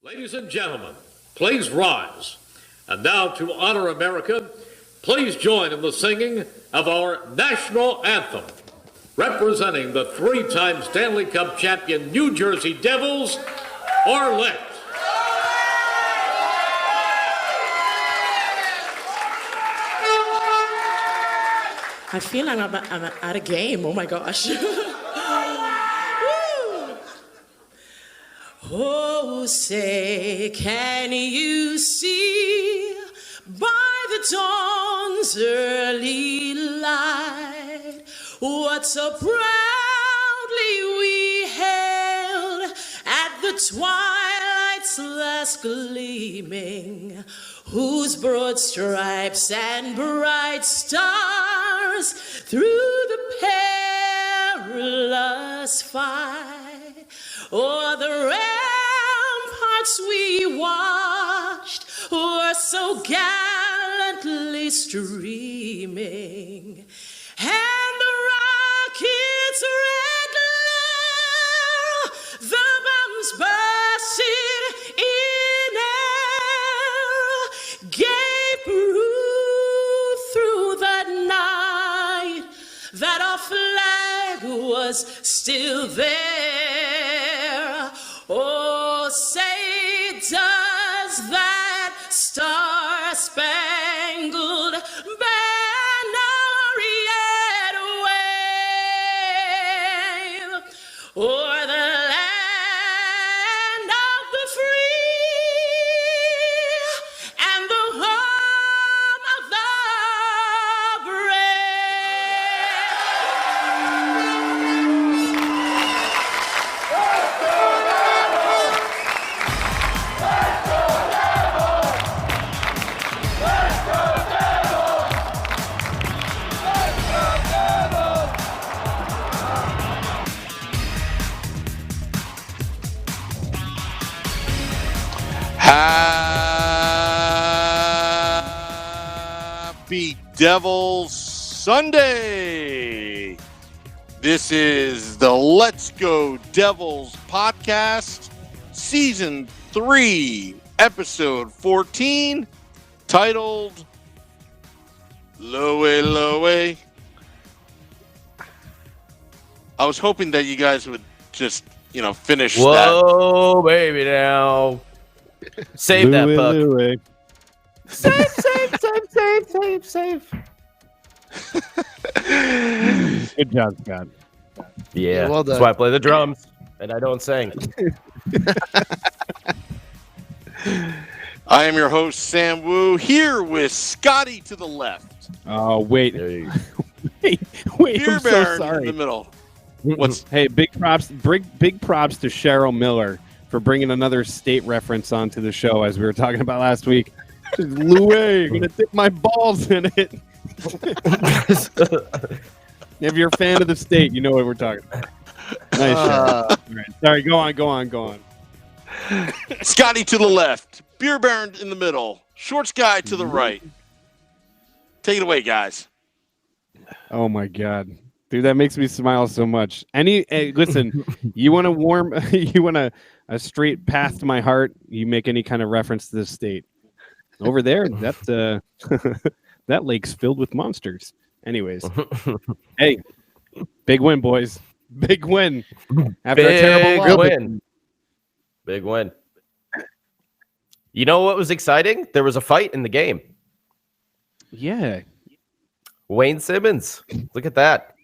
Ladies and gentlemen, please rise. And now to honor America, please join in the singing of our national anthem. Representing the three-time Stanley Cup champion New Jersey Devils, Arlette. I feel like I'm at a game. Oh my gosh. Oh, say, can you see by the dawn's early light what so proudly we hailed at the twilight's last gleaming, whose broad stripes and bright stars through the perilous fight o'er the ramparts we watched were so gallantly streaming, and the rocket's red glare, the bombs bursting in air, gave proof through the night that our flag was still there. Oh, say, does that star-spangled banner yet wave o'er the land of the free and the home of the Happy Devils Sunday. This is the Let's Go Devils podcast, season 3, episode 14, titled Louie Domingue. I was hoping that you guys would just, finish that. Whoa, baby, now. Save Louie, that puck. Louie. Save. Good job, Scott. Yeah, well done. that's why I play the drums, and I don't sing. I am your host, Sam Wu, here with Scotty to the left. Oh, wait. There you go. wait, Beer I'm so Baron in sorry. the middle. Hey, big props to Cheryl Miller for bringing another state reference onto the show, as we were talking about last week. Louie, I'm going to dip my balls in it. If you're a fan of the state, you know what we're talking about. Nice show. All right. Sorry, go on. Scotty to the left. Beer Baron in the middle. Shorts guy to the right. Take it away, guys. Oh, my God. Dude, that makes me smile so much. Listen, you want a straight path to my heart, you make any kind of reference to the state. Over there, that lake's filled with monsters. Anyways, hey, big win, boys. Big win. After a terrible win. Big win. You know what was exciting? There was a fight in the game. Yeah. Wayne Simmons. Look at that.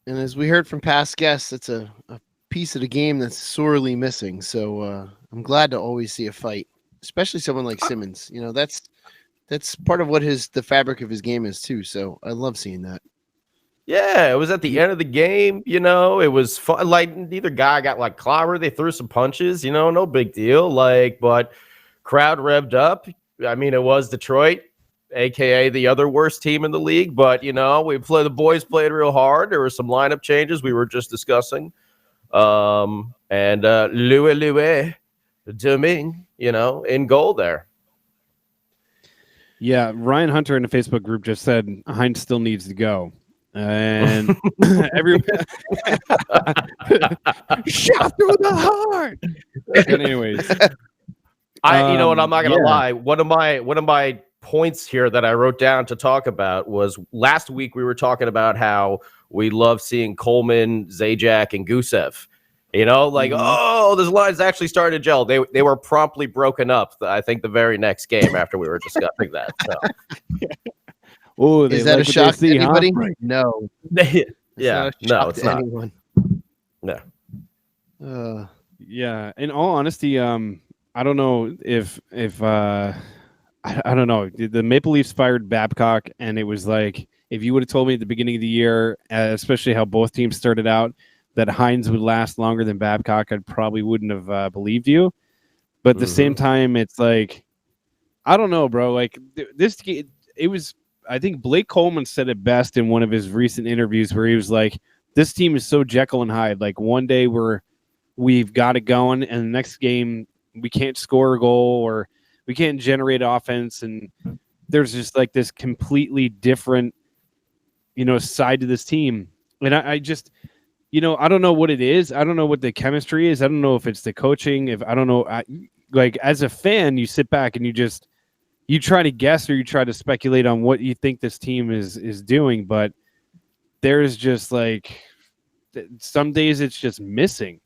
And as we heard from past guests, it's a piece of the game that's sorely missing. So I'm glad to always see a fight, especially someone like Simmons. That's part of what the fabric of his game is too. So I love seeing that. Yeah, it was at the end of the game. It was fun. Like, neither guy got clobbered. They threw some punches. No big deal. But crowd revved up. I mean, it was Detroit, aka the other worst team in the league. But the boys played real hard. There were some lineup changes we were just discussing. And Louie Domingue, in goal there. Yeah, Ryan Hunter in the Facebook group just said Hines still needs to go. and every shot through the heart. But anyways, you know what? I'm not gonna yeah. lie. One of my points here that I wrote down to talk about was last week we were talking about how we love seeing Coleman, Zajac, and Gusev. You know, like, oh, this line's actually started to gel. They were promptly broken up, I think, the very next game after we were discussing that. So. Oh, Is that a shock to anybody? Huh? No. Yeah, no, it's not. Anyone. No. Yeah, in all honesty, I don't know if I don't know. The Maple Leafs fired Babcock, and it was like, if you would have told me at the beginning of the year, especially how both teams started out, that Hines would last longer than Babcock, I probably wouldn't have believed you. But at the same time, it's like, I don't know, bro. Like this, it was. I think Blake Coleman said it best in one of his recent interviews, where he was like, "This team is so Jekyll and Hyde. Like one day we've got it going, and the next game we can't score a goal or we can't generate offense, and there's just like this completely different, side to this team." And I just. I don't know what it is. I don't know what the chemistry is. I don't know if it's the coaching. If I don't know, like as a fan, you sit back and you try to guess or you try to speculate on what you think this team is doing. But there's just like some days it's just missing.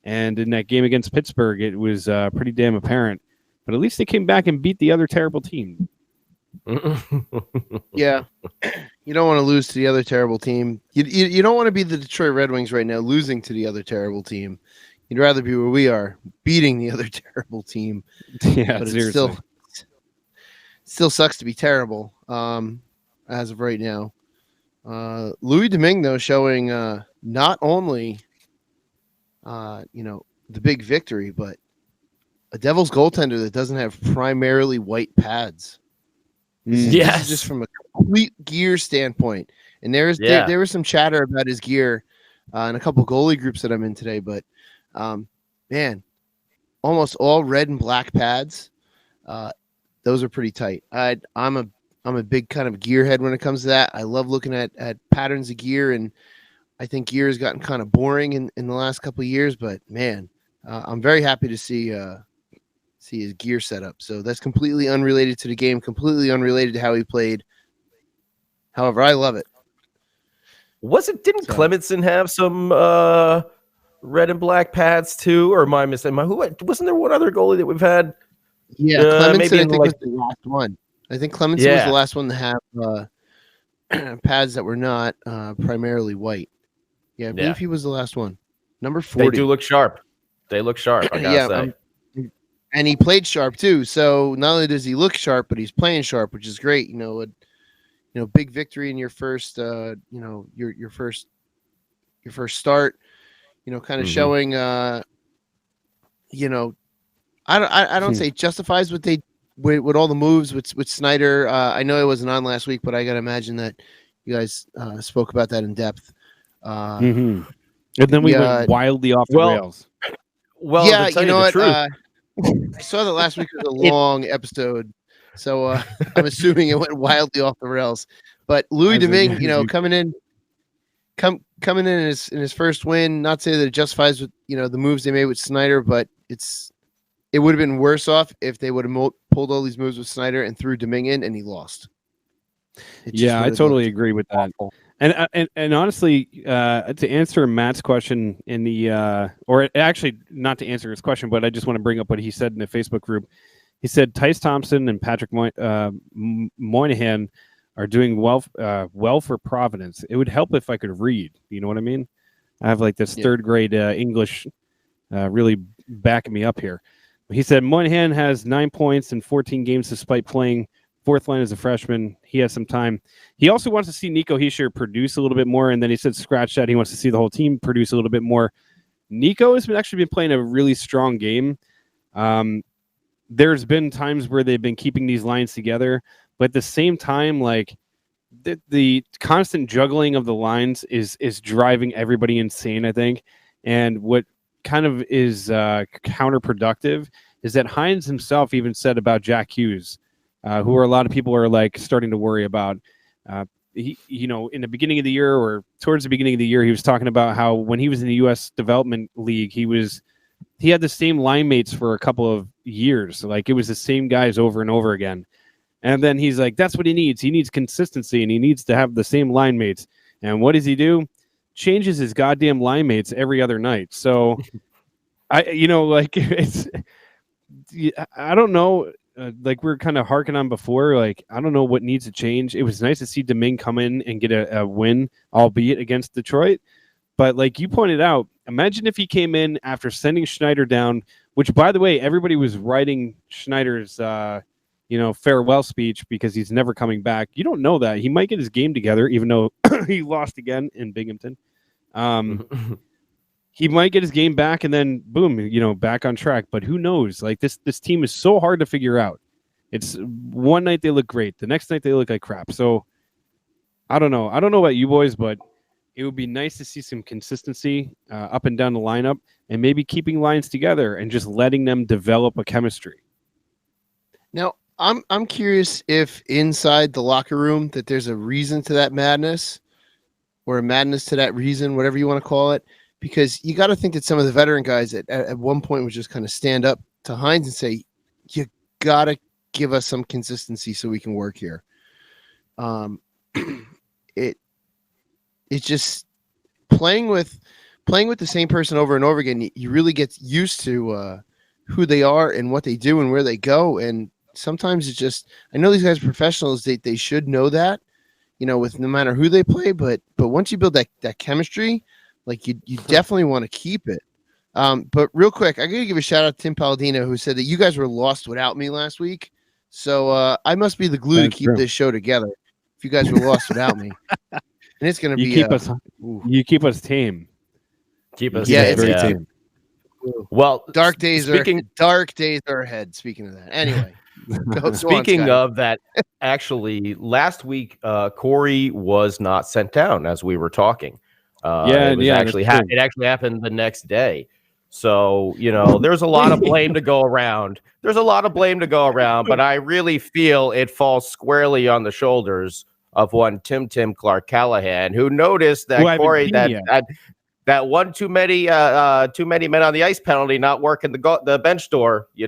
And in that game against Pittsburgh, it was pretty damn apparent. But at least they came back and beat the other terrible team. Yeah, you don't want to lose to the other terrible team. You don't want to be the Detroit Red Wings right now, losing to the other terrible team. You'd rather be where we are, beating the other terrible team. Yeah, but seriously. It still sucks to be terrible. As of right now, Louie Domingue though showing not only the big victory, but a Devils goaltender that doesn't have primarily white pads. This is just from a complete gear standpoint. And there was some chatter about his gear in a couple goalie groups that I'm in today. But, man, almost all red and black pads. Those are pretty tight. I'm a big kind of gearhead when it comes to that. I love looking at patterns of gear, and I think gear has gotten kind of boring in the last couple of years. But, man, I'm very happy to see his gear setup. So that's completely unrelated to the game, completely unrelated to how he played. However, I love it. Didn't Clemenson have some red and black pads too? Or am I missing? Wasn't there one other goalie that we've had? Yeah, Clemenson was the last one. I think Clemenson was the last one to have pads that were not primarily white. Yeah, I believe he was the last one. Number 40. They do look sharp. I gotta say. And he played sharp too. So not only does he look sharp, but he's playing sharp, which is great. Big victory in your first, your first start. Kind of showing. I don't say it justifies what they with all the moves with Snyder. I know it wasn't on last week, but I gotta imagine that you guys spoke about that in depth. And then we went wildly off the rails. Well, yeah, you know what? I saw that last week was a long episode, so I'm assuming it went wildly off the rails. But Louie Domingue, coming in in his first win. Not to say that it justifies with the moves they made with Snyder, but it would have been worse off if they would have pulled all these moves with Snyder and threw Domingue in, and he lost. Yeah, I totally agree with that. And honestly, to answer Matt's question in the or actually not to answer his question, but I just want to bring up what he said in the Facebook group. He said Tice Thompson and Patrick Moynihan are doing well for Providence. It would help if I could read. You know what I mean? I have like this third grade English really backing me up here. He said Moynihan has 9 points in 14 games despite playing fourth line as a freshman. He has some time. He also wants to see Nico Hischier produce a little bit more, and then he said scratch that. He wants to see the whole team produce a little bit more. Nico has actually been playing a really strong game. There's been times where they've been keeping these lines together, but at the same time, like the constant juggling of the lines is driving everybody insane, I think. And what kind of is counterproductive is that Hines himself even said about Jack Hughes, who a lot of people are like starting to worry about. he, in the beginning of the year or towards the beginning of the year, he was talking about how when he was in the U.S. Development League, he had the same line mates for a couple of years. Like, it was the same guys over and over again. And then he's like, that's what he needs. He needs consistency, and he needs to have the same line mates. And what does he do? Changes his goddamn line mates every other night. So, I don't know. Like we were kind of harking on before, like, I don't know what needs to change. It was nice to see Domingue come in and get a win, albeit against Detroit. But like you pointed out, imagine if he came in after sending Schneider down, which, by the way, everybody was writing Schneider's, farewell speech because he's never coming back. You don't know that. He might get his game together, even though he lost again in Binghamton. He might get his game back and then boom, back on track. But who knows? Like this team is so hard to figure out. It's one night they look great, the next night they look like crap. So I don't know. I don't know about you boys, but it would be nice to see some consistency up and down the lineup, and maybe keeping lines together and just letting them develop a chemistry. Now, I'm curious if inside the locker room that there's a reason to that madness, or a madness to that reason, whatever you want to call it. Because you got to think that some of the veteran guys at one point would just kind of stand up to Hines and say, you got to give us some consistency so we can work here. It's just playing with the same person over and over again. You really get used to who they are and what they do and where they go. And sometimes it's just, I know these guys are professionals. They should know that, with no matter who they play. But once you build that chemistry, like you definitely want to keep it. But real quick, I got to give a shout out to Tim Palladino, who said that you guys were lost without me last week. So I must be the glue to keep this show together if you guys were lost without me. And it's going to be you keep us tame. Keep us very tame. Well, dark days are ahead. Speaking of that, anyway. Speaking of that, actually, last week Corey was not sent down as we were talking. It actually happened the next day. So, there's a lot of blame to go around. But I really feel it falls squarely on the shoulders of one Tim Clark Callahan, who noticed that Corey that one too many men on the ice penalty not working the bench door. We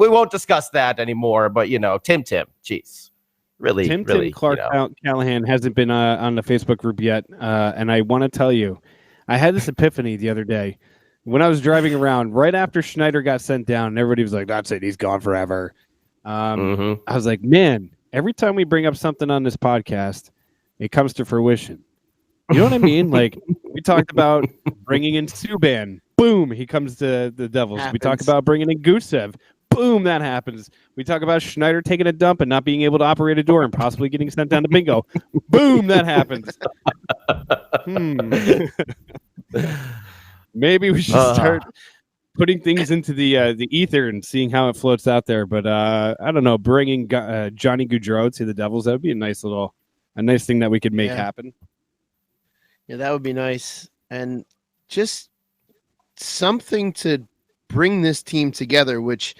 won't discuss that anymore. But Tim, jeez. Really, Tim Clark Callahan hasn't been on the Facebook group yet, and I want to tell you, I had this epiphany the other day when I was driving around right after Schneider got sent down, and everybody was like, "That's it, he's gone forever." I was like, "Man, every time we bring up something on this podcast, it comes to fruition." You know what I mean? Like we talked about bringing in Subban, boom, he comes to the Devils. We talked about bringing in Gusev. Boom, that happens. We talk about Schneider taking a dump and not being able to operate a door and possibly getting sent down to bingo. Boom, that happens. Maybe we should start putting things into the ether and seeing how it floats out there. But I don't know, bringing Johnny Gaudreau to the Devils, that would be a nice thing that we could make happen. Yeah, that would be nice. And just something to bring this team together, which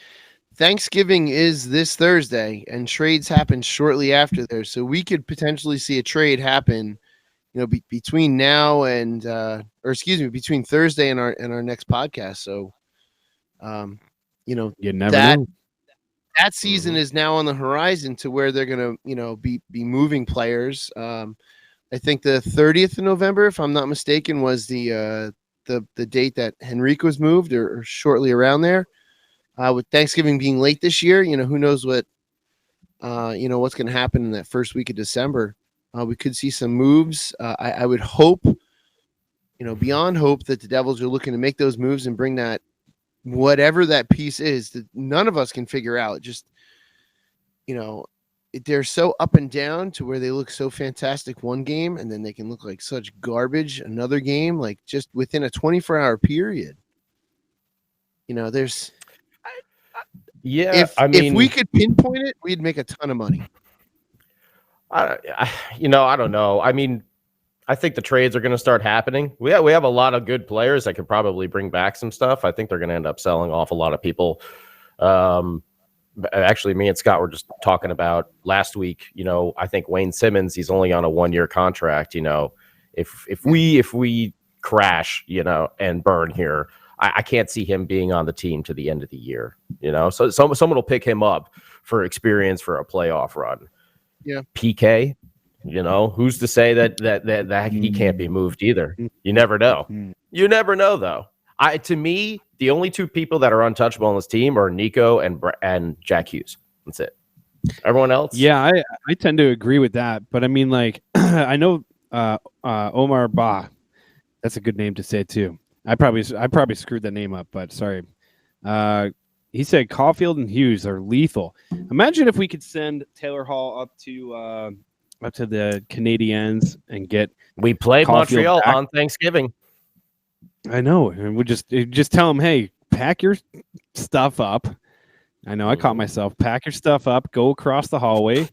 Thanksgiving is this Thursday and trades happen shortly after there. So we could potentially see a trade happen, between now and between Thursday and our next podcast. So, you never know. That season is now on the horizon to where they're going to, be moving players. I think the 30th of November, if I'm not mistaken, was the date that Henrique was moved or shortly around there. With Thanksgiving being late this year, who knows what's going to happen in that first week of December. We could see some moves. I would hope, beyond hope, that the Devils are looking to make those moves and bring that, whatever that piece is that none of us can figure out. Just, they're so up and down to where they look so fantastic one game and then they can look like such garbage another game, like just within a 24-hour period. There's if we could pinpoint it, we'd make a ton of money. I don't know. I mean, I think the trades are going to start happening. We have a lot of good players that could probably bring back some stuff. I think they're going to end up selling off a lot of people. actually, me and Scott were just talking about last week. I think Wayne Simmons, he's only on a 1-year contract. If we crash, and burn here, I can't see him being on the team to the end of the year. So someone will pick him up for experience for a playoff run. Yeah, PK. Who's to say that he can't be moved either? You never know. You never know, though. To me, the only two people that are untouchable on this team are Nico and Jack Hughes. That's it. Everyone else? Yeah, I tend to agree with that. But I mean, like, I know Omar Ba. That's a good name to say too. I probably screwed that name up, but sorry. He said Caulfield and Hughes are lethal. Imagine if we could send Taylor Hall up to the Canadiens and get we play Caulfield Montreal back on Thanksgiving. I know, and we just tell them, hey, pack your stuff up. I know, I caught myself. Pack your stuff up. Go across the hallway.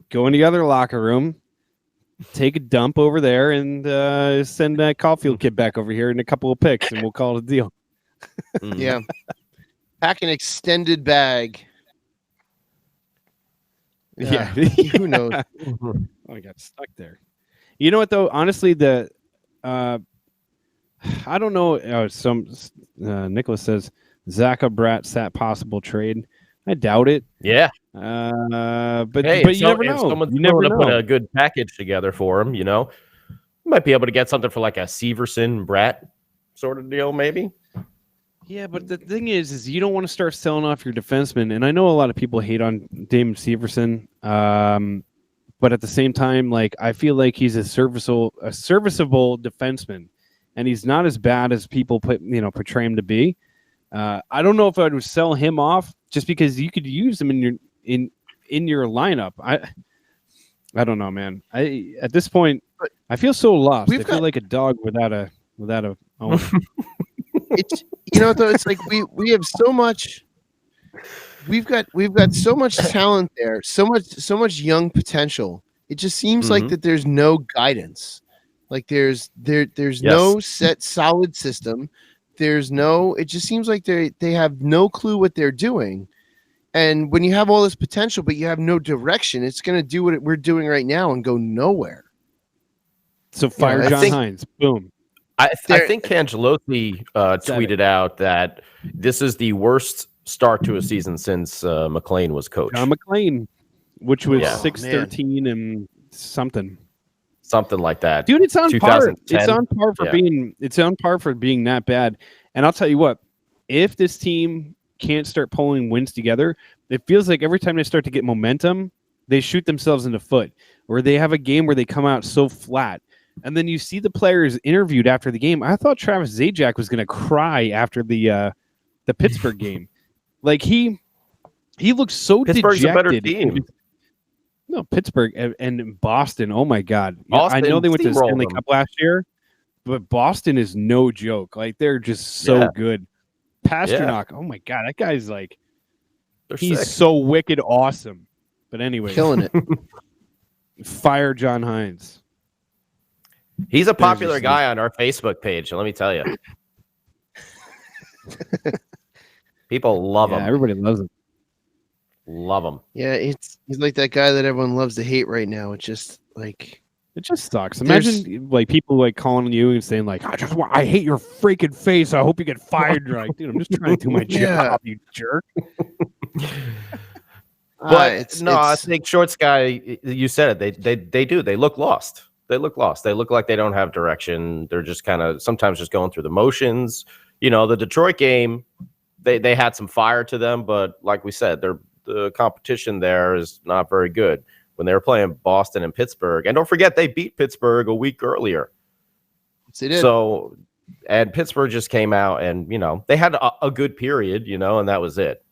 Go in the other locker room. Take a dump over there, and send that Caulfield kid back over here in a couple of picks, and we'll call it a deal. Yeah. Pack an extended bag. Yeah. Who knows? Oh, I got stuck there. You know what, though? Honestly, I don't know. Nicholas says Zaka Bratt sat possible trade. I doubt it. Yeah. But Hey, you never know. Someone's You never willing to put know. a good package together for him. You might be able to get something for like a Severson Bratt sort of deal, maybe. Yeah, but the thing is you don't want to start selling off your defensemen. And I know a lot of people hate on Damon Severson. But at the same time, like, I feel like he's a serviceable defenseman, and he's not as bad as people portray him to be. I don't know if I would sell him off just because you could use him in your lineup. I don't know, man. At this point, I feel so lost. I feel like a dog without a owner. It's though, it's like we have so much. We've got so much talent there, so much young potential. It just seems like that there's no guidance. Like there's no set solid system. It just seems like they have no clue what they're doing. And when you have all this potential, but you have no direction, it's going to do what we're doing right now and go nowhere. So fire John Hines. Boom. I think Cangelosi tweeted out that this is the worst start to a season since McLean was coach. John McLean, which was 6-13 and something like that. Dude, it's on par. It's on par for being. It's on par for being that bad. And I'll tell you what, if this team can't start pulling wins together, it feels like every time they start to get momentum, they shoot themselves in the foot, or they have a game where they come out so flat. And then you see the players interviewed after the game. I thought Travis Zajac was going to cry after the Pittsburgh game. Like he looked so Pittsburgh's dejected. a better team. No, Pittsburgh and Boston. Oh my God! Boston, I know they went to the Stanley Cup last year, but Boston is no joke. Like they're just so good. Pasternak. Oh my God, that guy's like he's sick. So wicked awesome. But anyway, killing it. Fire John Hines. He's a popular guy on our Facebook page. Let me tell you, people love him. Everybody loves him. Love him. Yeah, he's like that guy that everyone loves to hate right now. It's just like it just sucks. Imagine like people like calling you and saying like, I hate your freaking face. I hope you get fired. You're like, dude, I'm just trying to do my job, you jerk. But I think Shorts guy, you said it. They do. They look lost. They look lost. They look like they don't have direction. They're just kind of sometimes just going through the motions. The Detroit game, they had some fire to them, but like we said, the competition there is not very good. When they were playing Boston and Pittsburgh, and don't forget they beat Pittsburgh a week earlier. Yes, they did. So, and Pittsburgh just came out and they had a good period, and that was it.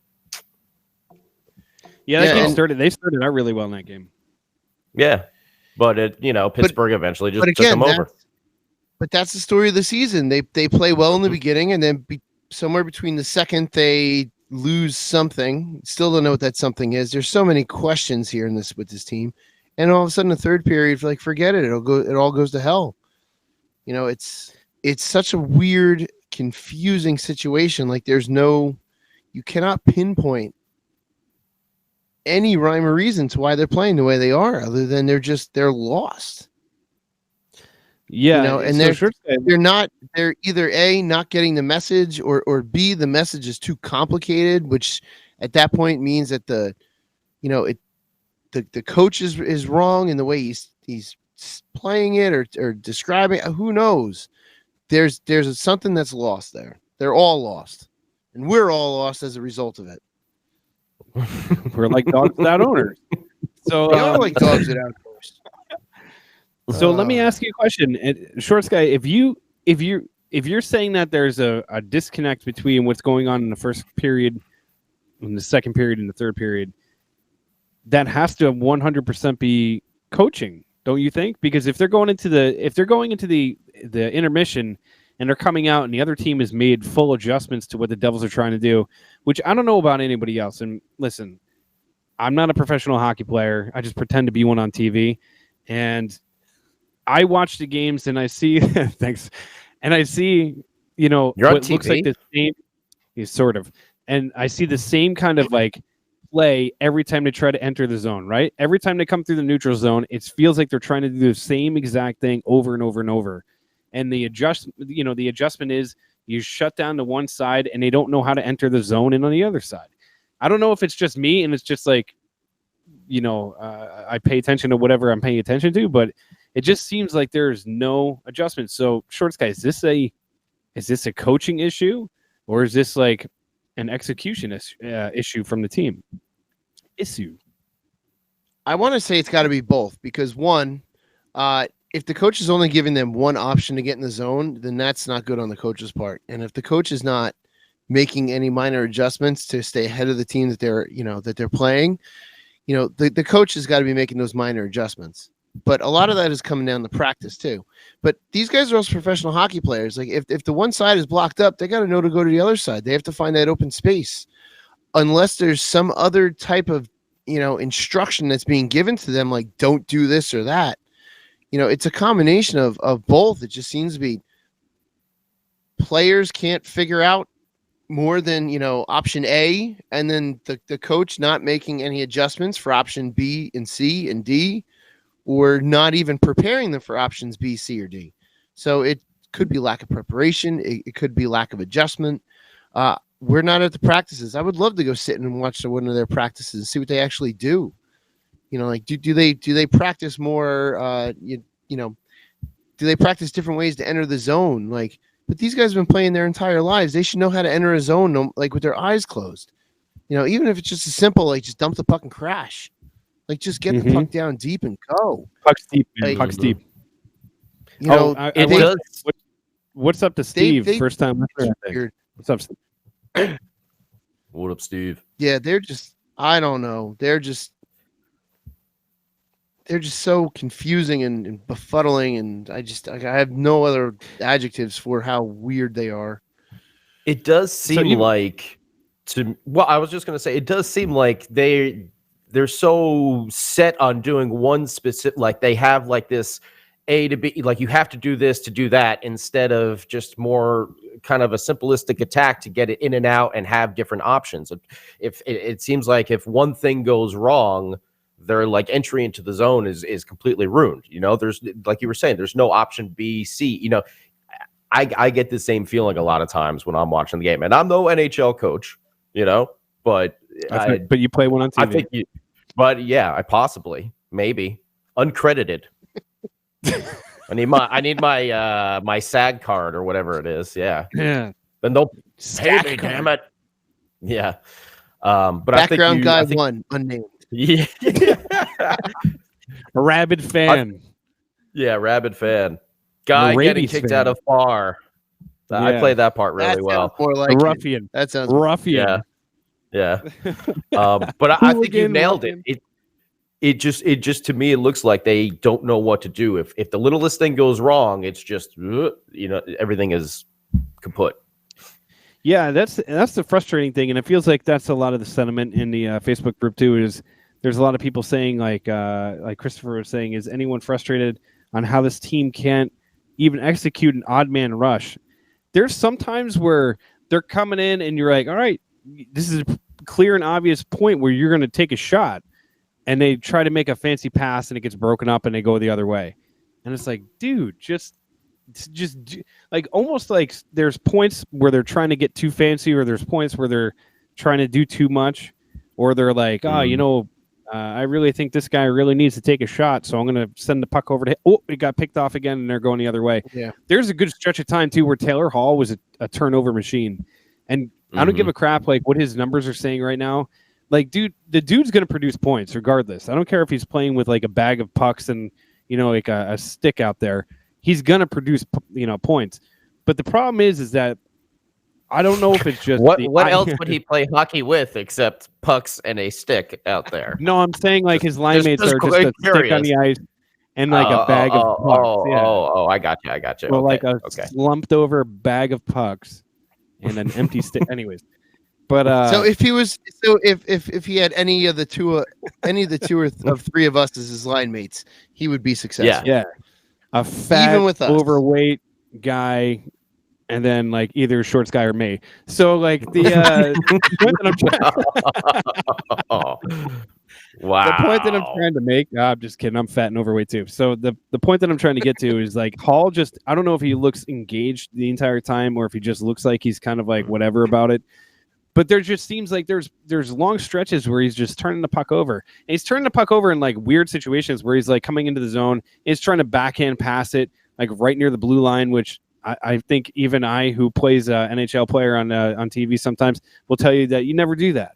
Yeah, that game started. They started out really well in that game. Yeah. But Pittsburgh eventually just took them over. But that's the story of the season. They play well in the beginning, and then somewhere between the second they lose something. Still don't know what that something is. There's so many questions here with this team, and all of a sudden the third period, like forget it. It all goes to hell. It's such a weird, confusing situation. Like you cannot pinpoint any rhyme or reason to why they're playing the way they are, other than they're lost. Yeah, And they're either A, not getting the message, or B, the message is too complicated, which at that point means that the coach is wrong in the way he's playing it or describing it. Who knows? There's something that's lost there. They're all lost, and we're all lost as a result of it. We're like dogs without owners. So They are like dogs without owners. So let me ask you a question, Shorts Guy. If you're saying that there's a disconnect between what's going on in the first period, in the second period, and the third period, that has to 100% be coaching, don't you think? Because if they're going into the intermission and they're coming out and the other team has made full adjustments to what the Devils are trying to do, which I don't know about anybody else. And listen, I'm not a professional hockey player. I just pretend to be one on TV, and I watch the games and I see thanks, and I see You're on what TV? looks like the same, sort of, and I see the same kind of like play every time they try to enter the zone, right? Every time they come through the neutral zone, it feels like they're trying to do the same exact thing over and over and over. And the adjustment is you shut down to one side and they don't know how to enter the zone in on the other side. I don't know if it's just me and it's just like, I pay attention to whatever I'm paying attention to, but it just seems like there's no adjustment. So, Shorts Guy, is this a coaching issue, or is this like an execution issue from the team? I want to say it's got to be both, because one, if the coach is only giving them one option to get in the zone, then that's not good on the coach's part. And if the coach is not making any minor adjustments to stay ahead of the team that they're playing, the coach has got to be making those minor adjustments. But a lot of that is coming down to practice too. But these guys are also professional hockey players. Like if the one side is blocked up, they got to know to go to the other side. They have to find that open space, unless there's some other type of instruction that's being given to them, like don't do this or that. It's a combination of both. It just seems to be players can't figure out more than option A, and then the coach not making any adjustments for option B and C and D, or not even preparing them for options B, C, or D. So it could be lack of preparation. It could be lack of adjustment. We're not at the practices. I would love to go sit and watch one of their practices and see what they actually do. Do they practice more? Do they practice different ways to enter the zone? But these guys have been playing their entire lives. They should know how to enter a zone, with their eyes closed. Even if it's just as simple, just dump the puck and crash. Just get the puck down deep and go. Puck's deep. Puck's deep. What's up to Steve? First time. What's up, Steve? What up, Steve? Yeah, they're just. I don't know. They're just so confusing and befuddling, and I have no other adjectives for how weird they are. It does seem I was just going to say, it does seem like they're so set on doing one specific, like they have like this A to B, like you have to do this to do that, instead of just more kind of a simplistic attack to get it in and out and have different options. If it seems like if one thing goes wrong, their like entry into the zone is completely ruined. There's, like you were saying, there's no option B, C. I get the same feeling a lot of times when I'm watching the game, and I'm no NHL coach, but but you play one on TV. But yeah, I possibly, maybe uncredited. I need my my SAG card or whatever it is. Yeah. Yeah. Then they'll pay me, damn it. Yeah. But background guy one unnamed. Yeah. A rabid fan. Rabid fan. Guy getting kicked out of bar. I played that part really well. More like ruffian. That sounds ruffian. Yeah. But I think you nailed it. It just to me, it looks like they don't know what to do. If the littlest thing goes wrong, it's just everything is kaput. Yeah, that's the frustrating thing, and it feels like that's a lot of the sentiment in the Facebook group too. Is there's a lot of people saying like Christopher was saying, is anyone frustrated on how this team can't even execute an odd man rush? There's sometimes where they're coming in and you're like, all right, this is clear and obvious point where you're going to take a shot, and they try to make a fancy pass and it gets broken up and they go the other way. And it's like, dude, just like almost like there's points where they're trying to get too fancy, or there's points where they're trying to do too much, or they're like, I really think this guy really needs to take a shot, so I'm going to send the puck over to him. Oh, it got picked off again, and they're going the other way. Yeah. There's a good stretch of time, too, where Taylor Hall was a turnover machine. And I don't give a crap like what his numbers are saying right now. Like, dude, the dude's going to produce points regardless. I don't care if he's playing with like a bag of pucks and, like a stick out there. He's going to produce, points. But the problem is that I don't know if it's just what else would he play hockey with except pucks and a stick out there? No, I'm saying like his line mates are just a stick on the ice and like a bag of pucks. I got you. Well, like a slumped over bag of pucks and an empty stick. Anyways, but so if he had any of the two of three of us as his line mates, he would be successful. Yeah, a fat, even with us, overweight guy. And then like either Shorts guy or me. So like the point that I'm trying to make. I'm just kidding. I'm fat and overweight too. So the point that I'm trying to get to is like Hall just, I don't know if he looks engaged the entire time or if he just looks like he's kind of like whatever about it. But there just seems like there's long stretches where he's just turning the puck over. And he's turning the puck over in like weird situations where he's like coming into the zone. He's trying to backhand pass it like right near the blue line, which I think even I, who plays an NHL player on TV sometimes, will tell you that you never do that.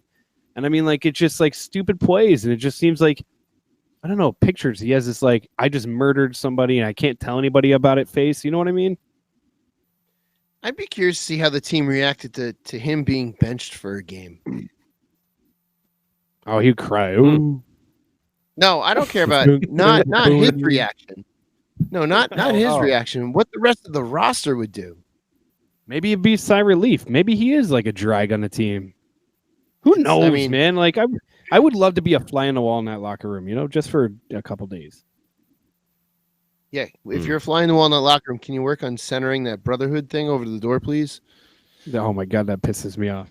And I mean, like, it's just like stupid plays. And it just seems like, I don't know, pictures. He has this like, I just murdered somebody and I can't tell anybody about it face. You know what I mean? I'd be curious to see how the team reacted to him being benched for a game. Oh, he'd cry. Ooh. No, I don't care about not his reaction. No, not his reaction. What the rest of the roster would do. Maybe it'd be sigh relief. Maybe he is like a drag on the team. Who knows, man? Like I would love to be a fly on the wall in that locker room, just for a couple days. Yeah, if you're a fly on the wall in that locker room, can you work on centering that brotherhood thing over to the door, please? Oh my God, that pisses me off.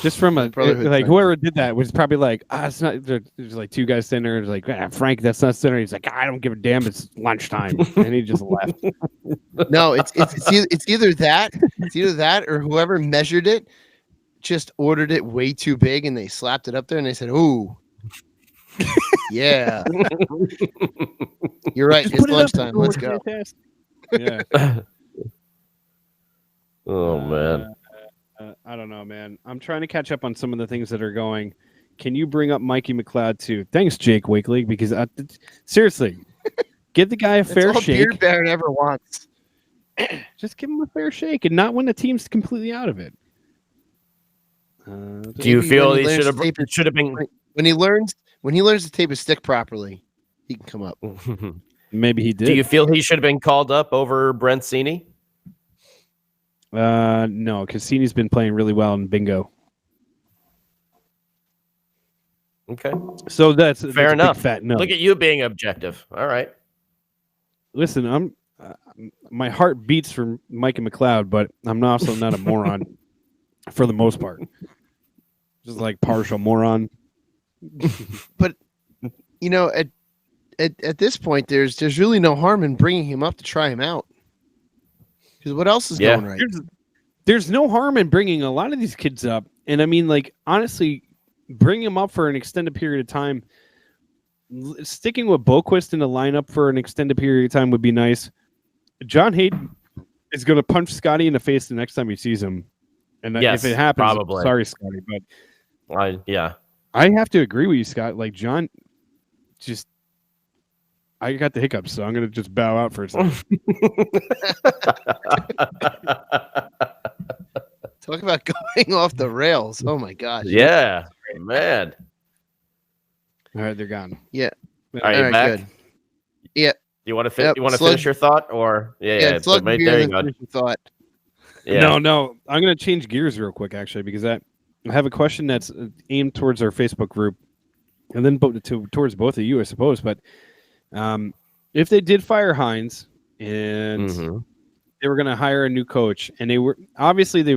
Just from a like whoever did that was probably like, it's not. There's like two guys sitting there. It's like, Frank, that's not center. He's like, I don't give a damn. It's lunchtime, and he just left. No, it's either that, or whoever measured it just ordered it way too big, and they slapped it up there, and they said, "Ooh, yeah, you're right. It's lunchtime. Let's go." Yeah. Oh man. I don't know, man. I'm trying to catch up on some of the things that are going. Can you bring up Mikey McLeod too? Thanks, Jake Wakely, because seriously, give the guy a fair shake. Beard Baron ever wants. Just give him a fair shake, and not when the team's completely out of it. Do you feel he should have been when he learns to tape a stick properly, he can come up. Maybe he did. Do you feel he should have been called up over Brent Seney? No, because Seney's been playing really well in bingo. Okay, so that's fair enough. Fat no. Look at you being objective. All right. Listen, I'm my heart beats for Mike and McLeod, but I'm also not a moron for the most part. Just like partial moron. But at this point, there's really no harm in bringing him up to try him out. Because what else is going right? There's no harm in bringing a lot of these kids up. And I mean, like, honestly, bring them up for an extended period of time. Sticking with Boquist in the lineup for an extended period of time would be nice. John Hayden is going to punch Scotty in the face the next time he sees him. And if it happens, probably. Sorry, Scotty. But yeah. I have to agree with you, Scott. Like, John, I got the hiccups, so I'm going to just bow out for a second. Talk about going off the rails. Oh, my gosh. Yeah, man. All right, they're gone. Yeah. Are you back? Good. Yeah. You want to finish your thought? Or it's right there you go. Thought. Yeah. No. I'm going to change gears real quick, actually, because I have a question that's aimed towards our Facebook group and then towards both of you, I suppose. But if they did fire Hines and they were going to hire a new coach, and they would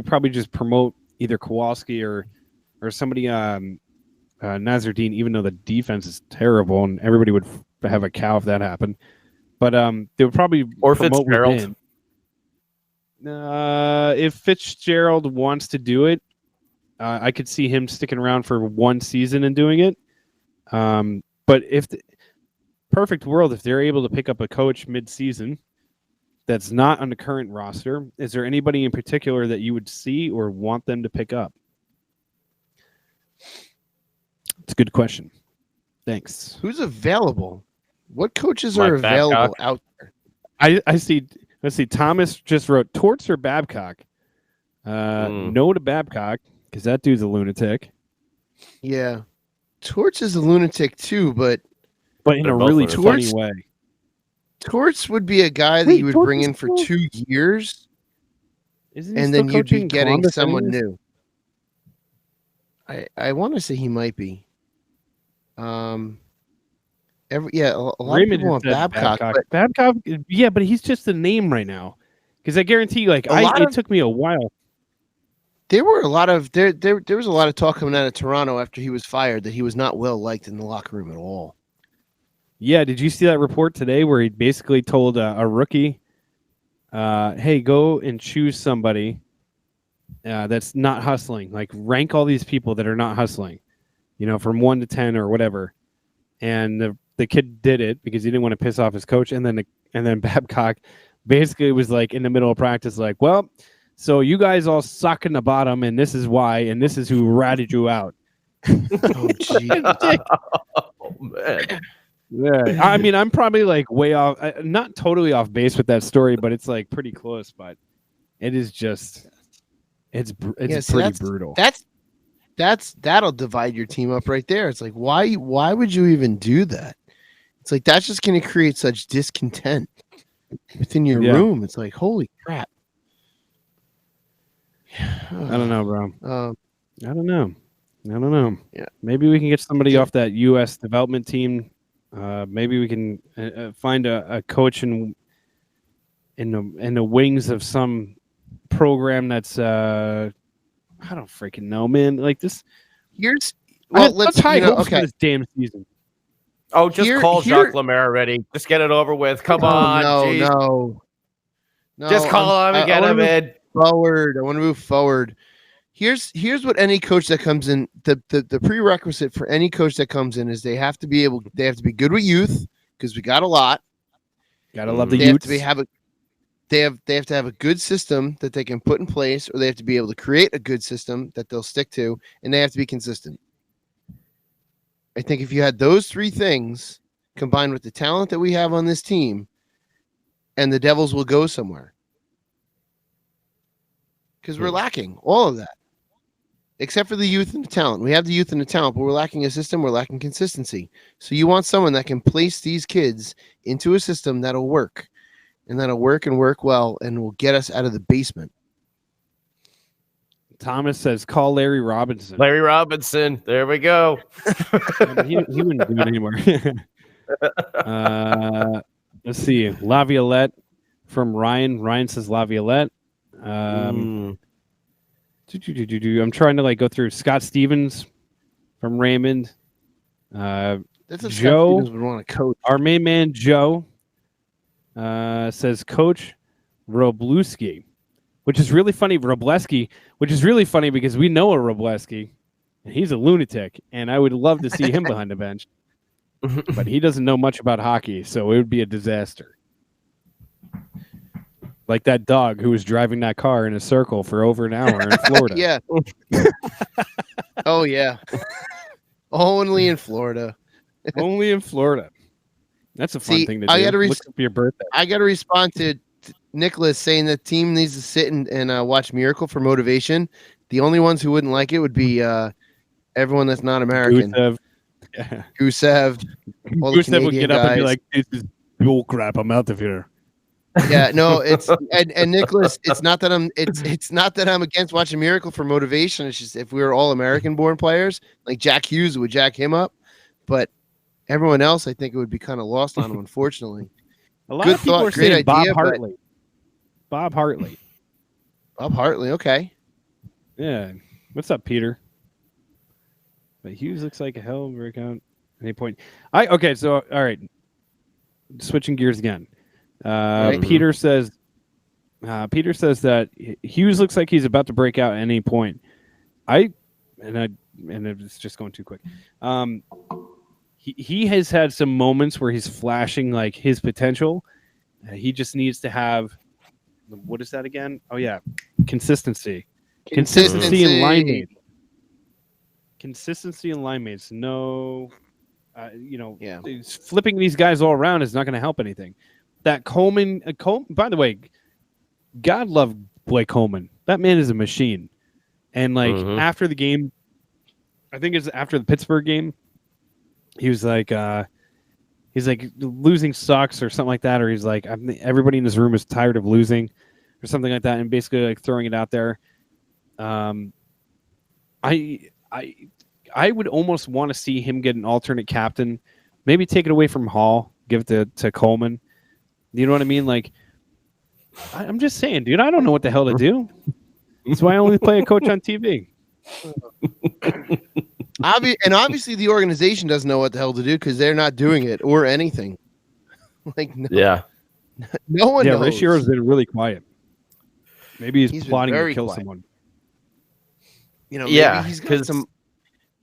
probably just promote either Kowalski or somebody, Nazardine, even though the defense is terrible and everybody would have a cow if that happened. But they would probably promote within. If Fitzgerald wants to do it, I could see him sticking around for one season and doing it. But if perfect world, if they're able to pick up a coach mid-season that's not on the current roster, is there anybody in particular that you would see or want them to pick up? It's a good question. Thanks. Who's available? What coaches are available out there? I see. Let's see. Thomas just wrote Torts or Babcock. No to Babcock because that dude's a lunatic. Yeah, Torts is a lunatic too, but in a really funny way. Torts would be a guy that you would bring in for 2 years, and then you'd be getting someone new. I want to say he might be. A lot Raymond of people want Babcock. Babcock, yeah, but he's just a name right now. Because I guarantee you, it took me a while. There was a lot of talk coming out of Toronto after he was fired that he was not well liked in the locker room at all. Yeah, did you see that report today where he basically told a rookie, "Hey, go and choose somebody that's not hustling. Like rank all these people that are not hustling, from 1 to 10 or whatever." And the kid did it because he didn't want to piss off his coach. And then Babcock basically was like in the middle of practice, like, "Well, so you guys all suck in the bottom, and this is why, and this is who ratted you out." Oh, gee. Oh, man. Yeah, I mean, I'm probably like way off, not totally off base with that story, but it's like pretty close. But it is just, it's pretty brutal. That'll divide your team up right there. It's like, why would you even do that? It's like, that's just going to create such discontent within your room. It's like, holy crap. I don't know, bro. I don't know. Yeah. Maybe we can get somebody off that U.S. development team. Maybe we can find a coach in the wings of some program that's I don't freaking know, man. Like this. Let's high hopes for this damn season. Oh, just call Jacques Lemaire already. Just get it over with. Come on. No. Just call him and get him in. Forward. I want to move forward. Here's what any coach that comes in, the prerequisite for any coach that comes in is they have to be good with youth, because we got a lot. Gotta love the youth. They have to have a good system that they can put in place, or they have to be able to create a good system that they'll stick to, and they have to be consistent. I think if you had those three things combined with the talent that we have on this team, and the Devils will go somewhere. Because we're lacking all of that. Except for the youth and the talent. We have the youth and the talent, but we're lacking a system. We're lacking consistency. So you want someone that can place these kids into a system that'll work. And that'll work and work well and will get us out of the basement. Thomas says, call Larry Robinson. Larry Robinson. There we go. He wouldn't do it anymore. Let's see. Laviolette from Ryan. Ryan says Laviolette. I'm trying to go through Scott Stevens from Raymond. That's Joe would want to coach. Our main man Joe says Coach Robleski, which is really funny. Robleski, which is really funny because we know a Robleski, and he's a lunatic, and I would love to see him behind the bench, but he doesn't know much about hockey, so it would be a disaster. Like that dog who was driving that car in a circle for over an hour in Florida. Yeah. Oh, yeah. Only in Florida. Only in Florida. That's a fun thing to do. Look up your birthday. I got to respond to Nicholas saying the team needs to sit and watch Miracle for motivation. The only ones who wouldn't like it would be everyone that's not American. Gusev. Gusev would get up and be like, "This is bull crap. I'm out of here." Yeah, no, it's and Nicholas, it's not that I'm against watching Miracle for motivation. It's just if we were all American born players, like Jack Hughes would jack him up, but everyone else, I think it would be kind of lost on him, unfortunately. A lot of people are saying Bob Hartley. Bob Hartley. Bob Hartley, okay. Yeah. What's up, Peter? But Hughes looks like a hell of a breakout. At any point. Okay, so all right. Switching gears again. Right. Peter says that Hughes looks like he's about to break out at any point. And it's just going too quick. He has had some moments where he's flashing like his potential. He just needs to have, what is that again? Oh yeah, consistency in line mates. Consistency in line mates. No, flipping these guys all around is not going to help anything. That Coleman. By the way, God love Blake Coleman. That man is a machine. And like after the game, I think it's after the Pittsburgh game, he was like, losing sucks or something like that, or he's like, everybody in this room is tired of losing, or something like that, and basically like throwing it out there. I would almost want to see him get an alternate captain, maybe take it away from Hall, give it to Coleman. You know what I mean? Like, I'm just saying, dude, I don't know what the hell to do. That's why I only play a coach on TV. Obviously, the organization doesn't know what the hell to do because they're not doing it or anything. Like, no one knows. Rich Hero's been really quiet. Maybe he's plotting to kill someone.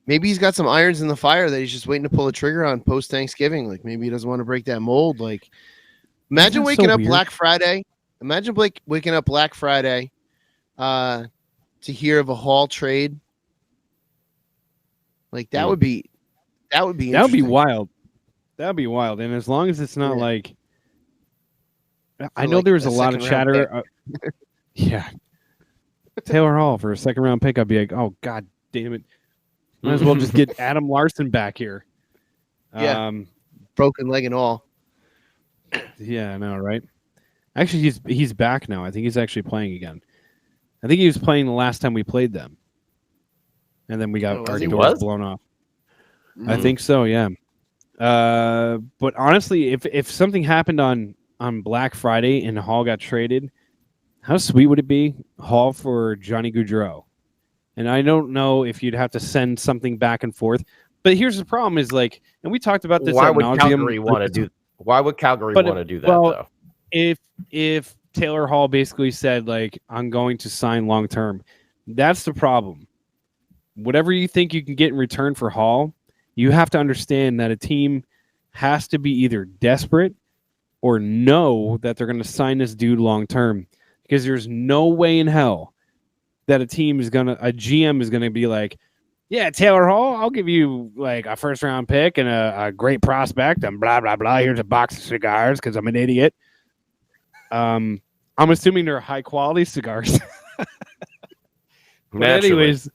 Maybe he's got some irons in the fire that he's just waiting to pull a trigger on post Thanksgiving. Like maybe he doesn't want to break that mold. Like, imagine waking up Black Friday. Imagine waking up Black Friday to hear of a Hall trade. Like that would be wild. That would be wild. And as long as it's not like, I know there was a lot of chatter. Taylor Hall for a second round pick. I'd be like, oh God damn it. Might as well just get Adam Larson back here. Yeah. Broken leg and all. Yeah, I know, right? Actually, he's back now. I think he's actually playing again. I think he was playing the last time we played them. And then we got our doors blown off. I think so, yeah. But honestly, if something happened on Black Friday and Hall got traded, how sweet would it be? Hall for Johnny Gaudreau. And I don't know if you'd have to send something back and forth. But here's the problem is like, and we talked about this. Why would Calgary want to do that though? If Taylor Hall basically said like, I'm going to sign long term, that's the problem. Whatever you think you can get in return for Hall, you have to understand that a team has to be either desperate or know that they're going to sign this dude long term, because there's no way in hell that a GM is going to be like, yeah, Taylor Hall, I'll give you like a first round pick and a great prospect and blah, blah, blah. Here's a box of cigars because I'm an idiot. I'm assuming they're high quality cigars. But anyways,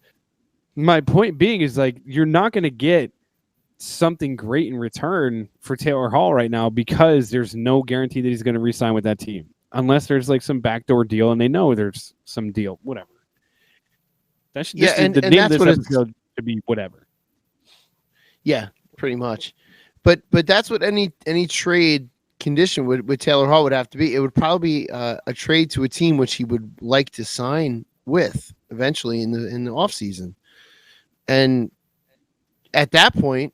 my point being is like, you're not going to get something great in return for Taylor Hall right now because there's no guarantee that he's going to re-sign with that team unless there's like some backdoor deal and they know there's some deal, whatever. That's the name of this episode to be whatever. Yeah, pretty much. But that's what any trade condition with Taylor Hall would have to be. It would probably be a trade to a team which he would like to sign with eventually in the offseason. And at that point,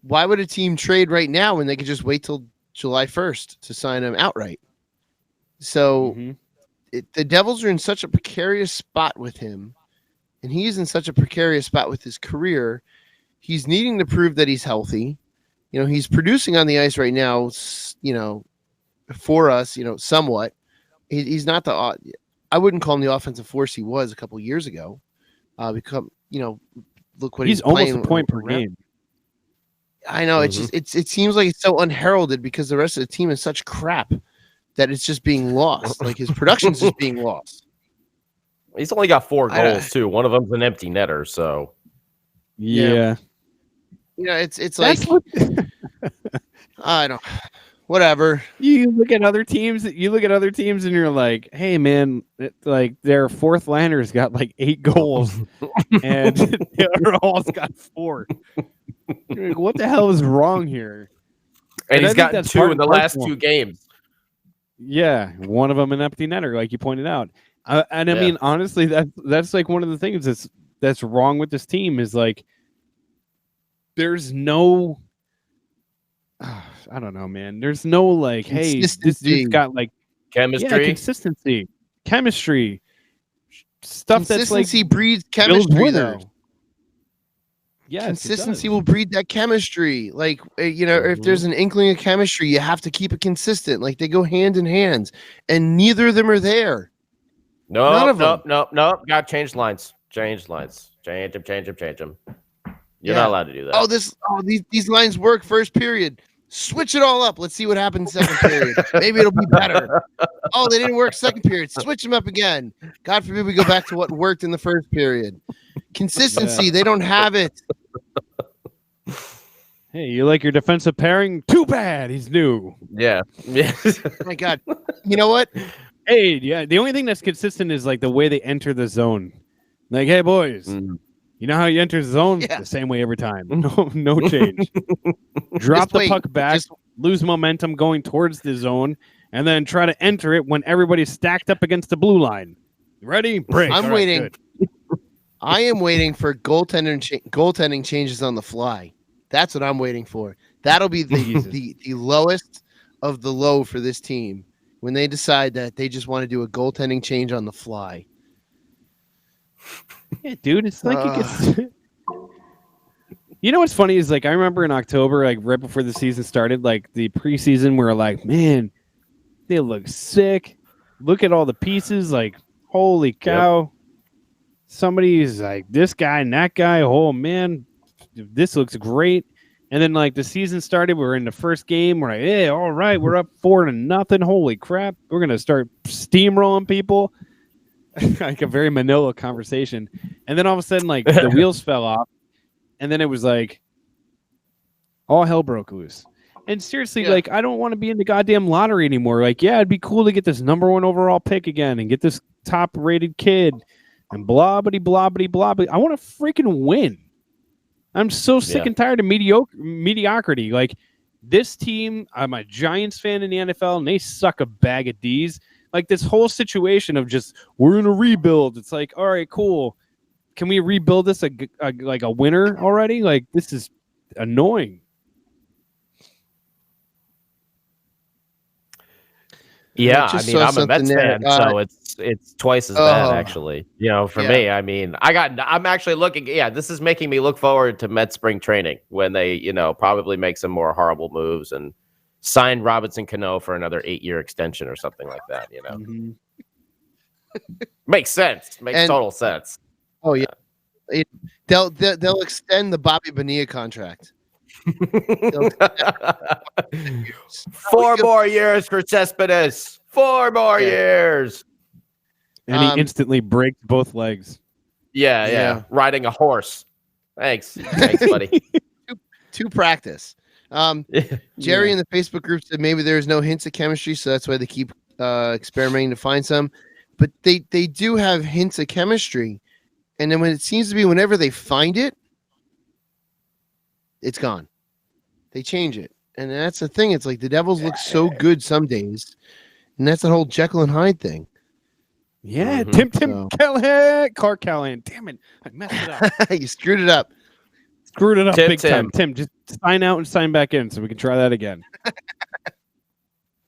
why would a team trade right now when they could just wait till July 1st to sign him outright? So the Devils are in such a precarious spot with him, and he's in such a precarious spot with his career. He's needing to prove that he's healthy. You know, he's producing on the ice right now, you know, for us, you know, somewhat. He's not I wouldn't call him the offensive force he was a couple years ago. Look what he's almost a point per game. I know. It's just it seems like it's so unheralded because the rest of the team is such crap that it's just being lost. Like his production's just being lost. He's only got 4 goals too. One of them's an empty netter. So yeah. You know, it's like I don't. Whatever. You look at other teams and you're like, hey man, like their fourth liner's got like 8 goals and Taylor Hall's got 4. You're like, what the hell is wrong here? And he's got 2 in the last 2 games. Yeah, one of them an empty netter, like you pointed out. And I Yeah. mean, honestly, that's like one of the things that's wrong with this team is like there's no, I don't know, man. There's no like, hey, this dude's Consistency. got like Chemistry. consistency, chemistry, stuff that's like Consistency breeds builds chemistry, winners. though. Yes, Consistency will breed that chemistry. Like, if there's an inkling of chemistry, you have to keep it consistent. Like, they go hand in hand, and neither of them are there. None of them. Nope. Got to change lines. Change lines. Change them. You're Yeah. not allowed to do that. Oh, these lines work first period. Switch it all up. Let's see what happens second period. Maybe it'll be better. Oh, they didn't work second period. Switch them up again. God forbid we go back to what worked in the first period. Consistency, they don't have it. Hey, you like your defensive pairing? Too bad he's new. Yeah. Oh my God. You know what? Hey, yeah. The only thing that's consistent is like the way they enter the zone. Like, hey, boys, you know how you enter the zone? Yeah. The same way every time. No change. Drop Just the wait. puck back, lose momentum going towards the zone, and then try to enter it when everybody's stacked up against the blue line. Ready? Break. I'm All right, waiting. good. I am waiting for goaltending changes on the fly. That's what I'm waiting for. That'll be the lowest of the low for this team when they decide that they just want to do a goaltending change on the fly. Yeah, dude, it's like it gets. You know what's funny is like I remember in October, like right before the season started, like the preseason, we were like, man, they look sick. Look at all the pieces, like holy cow. Somebody's like this guy and that guy. Oh man, this looks great. And then like the season started, we were in the first game. We're like, hey, all right, we're up 4-0. Holy crap, we're gonna start steamrolling people. Like a very Manila conversation. And then all of a sudden, like the wheels fell off, and then it was like all hell broke loose. And seriously, like I don't want to be in the goddamn lottery anymore. Like, yeah, it'd be cool to get this #1 overall pick again and get this top rated kid and blah blah blah blah blah. I want to freaking win. I'm so sick and tired of mediocrity. Like this team, I'm a Giants fan in the NFL, and they suck a bag of D's. Like this whole situation of just we're in a rebuild. It's like, all right, cool. Can we rebuild this like a winner already? Like this is annoying. Yeah, I mean, I'm a Mets fan, so it's twice as bad actually. You know, for me, I mean, I'm actually looking. Yeah, this is making me look forward to Mets spring training when they, probably make some more horrible moves and sign Robinson Cano for another 8-year extension or something like that. Makes sense. Makes total sense. Oh yeah, they'll extend the Bobby Bonilla contract. 4 more years for Cespedes. 4 more years. And he instantly breaks both legs. Yeah. Riding a horse. Thanks, buddy. to practice. Jerry in the Facebook group said maybe there's no hints of chemistry, so that's why they keep experimenting to find some. But they do have hints of chemistry, and then when it seems to be whenever they find it, it's gone. They change it, and that's the thing. It's like the Devils look so good some days, and that's the whole Jekyll and Hyde thing. Yeah, Tim Callahan, Clark Callahan. Damn it, I messed it up. You screwed it up. Screwed it up big time. Tim, just sign out and sign back in so we can try that again.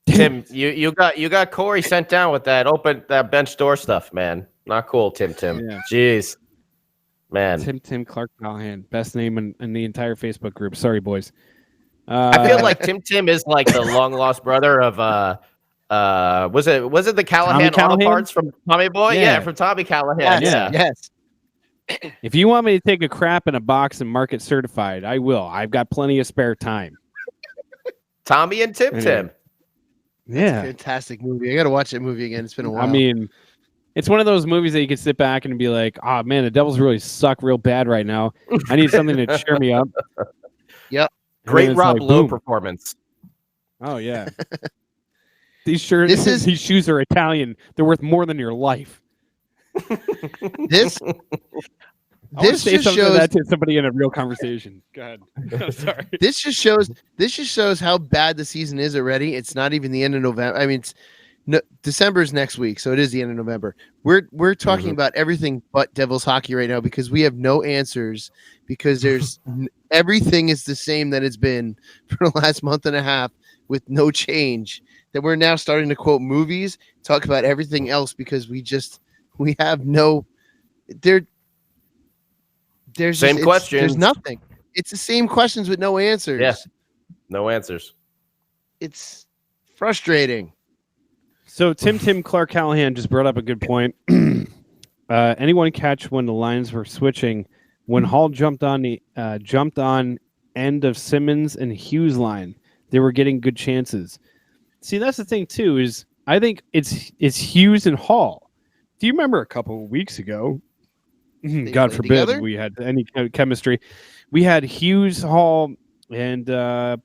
Tim, you got Corey sent down with that bench door stuff, man. Not cool, Tim. Yeah. Jeez. Man. Tim Clark Callahan. Best name in the entire Facebook group. Sorry, boys. I feel like Tim is like the long lost brother of was it the Callahan auto parts from Tommy Boy? Yeah, from Tommy Callahan. Yes. If you want me to take a crap in a box and mark it certified, I will. I've got plenty of spare time. Tommy and Tim. Yeah. Fantastic movie. I got to watch that movie again. It's been a while. I mean, it's one of those movies that you can sit back and be like, oh, man, the Devils really suck real bad right now. I need something to cheer me up. Yep. Great Rob Lowe performance. Oh, yeah. These shoes are Italian. They're worth more than your life. This just shows that to somebody in a real conversation. Go ahead. I'm sorry. This just shows how bad the season is already. It's not even the end of November. I mean, No, December's next week, so it is the end of November. We're talking about everything but Devils hockey right now because we have no answers because there's everything is the same that it's been for the last month and a half with no change. That we're now starting to quote movies, talk about everything else because we have no there's Same questions. There's nothing. It's the same questions with no answers. Yeah. No answers. It's frustrating. So Tim Clark Callahan just brought up a good point. Anyone catch when the lines were switching when Hall jumped on end of Simmons and Hughes line? They were getting good chances. See, that's the thing too. Is I think it's Hughes and Hall. Do you remember a couple of weeks ago? God forbid together? we had any kind of chemistry. We had Hughes, Hall, and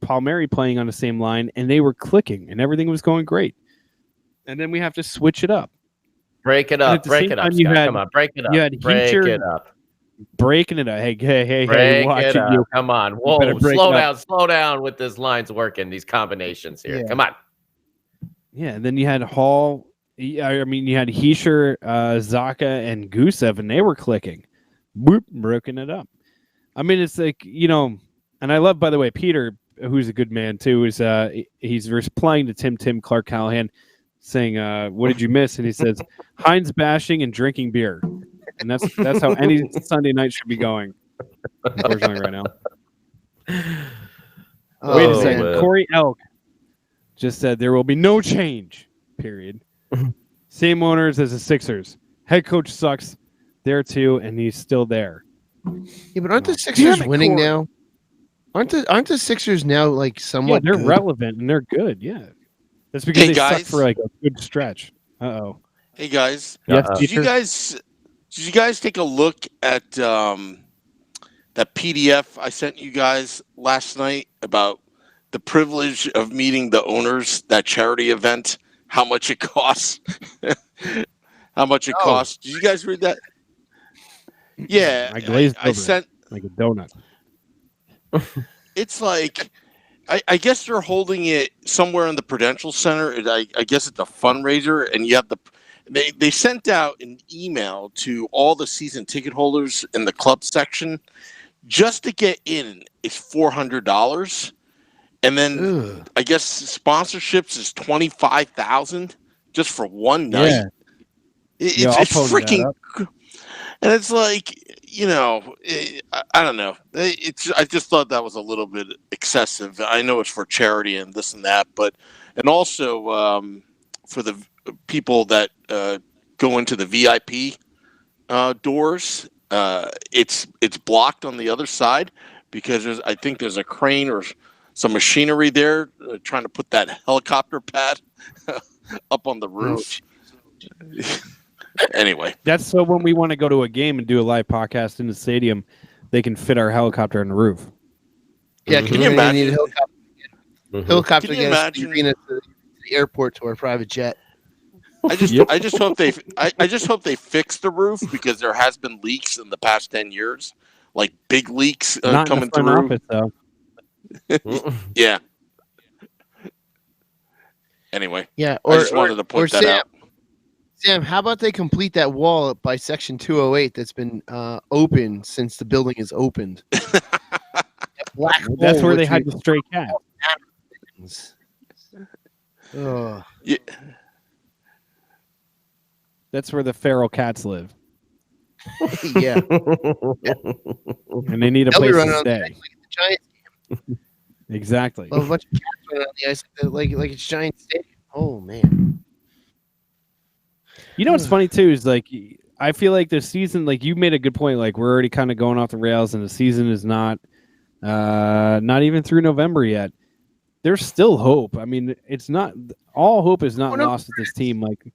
Palmieri playing on the same line, and they were clicking, and everything was going great. And then we have to switch it up. Break it up. Break it up, Scott. Come on, break it up. You had break Heacher it up. breaking it up. Hey, Break watching it up. you. Come on. You Whoa, better break slow down with this lines working, these combinations here. Yeah. Come on. Yeah, and then you had Hall. I mean, you had Heischer, Zaka, and Gusev, and they were clicking. Boop, broken it up. I mean, it's like, and I love, by the way, Peter, who's a good man too, is he's replying to Tim Clark Callahan, saying, "What did you miss?" And he says, "Heinz bashing and drinking beer," and that's how any Sunday night should be going. Unfortunately, right now. Wait a second, man. Corey Elk just said there will be no change. Period. Same owners as the Sixers. Head coach sucks there too, and he's still there. Yeah, but aren't the Sixers Damn it, winning Corey. now? Aren't the Sixers now like Yeah, somewhat? they're good? relevant and they're good. Yeah, that's because Hey, they guys. suck for like a good stretch. Uh-oh. Hey guys, Yes, did you Peter? guys take a look at that PDF I sent you guys last night about the privilege of meeting the owners, that charity event, how much it costs? How much it costs? Did you guys read that? Yeah, I glazed I over it sent. like a donut. It's like, I guess they're holding it somewhere in the Prudential Center. I guess it's a fundraiser, and you have they sent out an email to all the season ticket holders in the club section. Just to get in is $400, and then I guess sponsorships is $25,000 just for one night. Yeah. It's I'll pony that freaking, up. and it's like, I don't know. I just thought that was a little bit excessive. I know it's for charity and this and that, and also for the people that go into the VIP doors, it's blocked on the other side because I think there's a crane or some machinery there trying to put that helicopter pad up on the roof. Anyway, That's so when we want to go to a game and do a live podcast in the stadium, they can fit our helicopter on the roof. Yeah, Can you we imagine? need a helicopter Can to you get us imagine? to the arena to the airport to our private jet. I just hope they fix the roof because there has been leaks in the past 10 years, like big leaks Not in coming the front through. office, though. Yeah. Anyway, Yeah, I just wanted to point that out. Sam, how about they complete that wall by Section 208 that's been open since the building is opened? That black That's hole where they which had we- the stray cat. Ugh. Yeah. That's where the feral cats live, Yeah. and they need a They'll be place running to on the stay. ice like the Giants. Exactly. A bunch of cats running on the ice like it's Giant Stadium. Oh man. You know what's funny too is like I feel like the season, like you made a good point, like we're already kind of going off the rails, and the season is not even through November yet. There's still hope. I mean, it's not all hope is not lost with this team. Like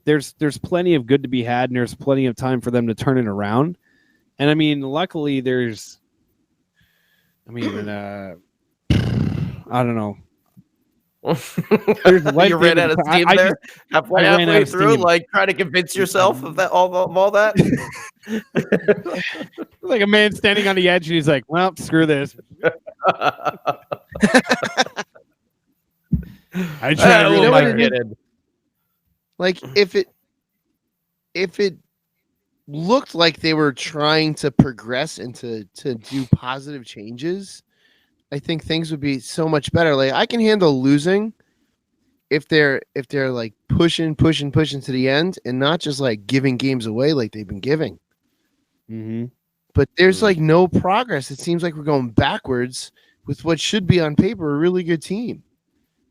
there's plenty of good to be had, and there's plenty of time for them to turn it around. And I mean, luckily there's. I mean, I don't know. You ran out of steam there. Halfway through, steam. like trying to convince yourself of that, all that. Like a man standing on the edge, and he's like, "Well, screw this." I try to you read know my what it is? Like if it looked like they were trying to progress and to do positive changes, I think things would be so much better. Like I can handle losing if they're like pushing to the end and not just like giving games away like they've been giving. Mm-hmm. But there's like no progress. It seems like we're going backwards with what should be on paper a really good team.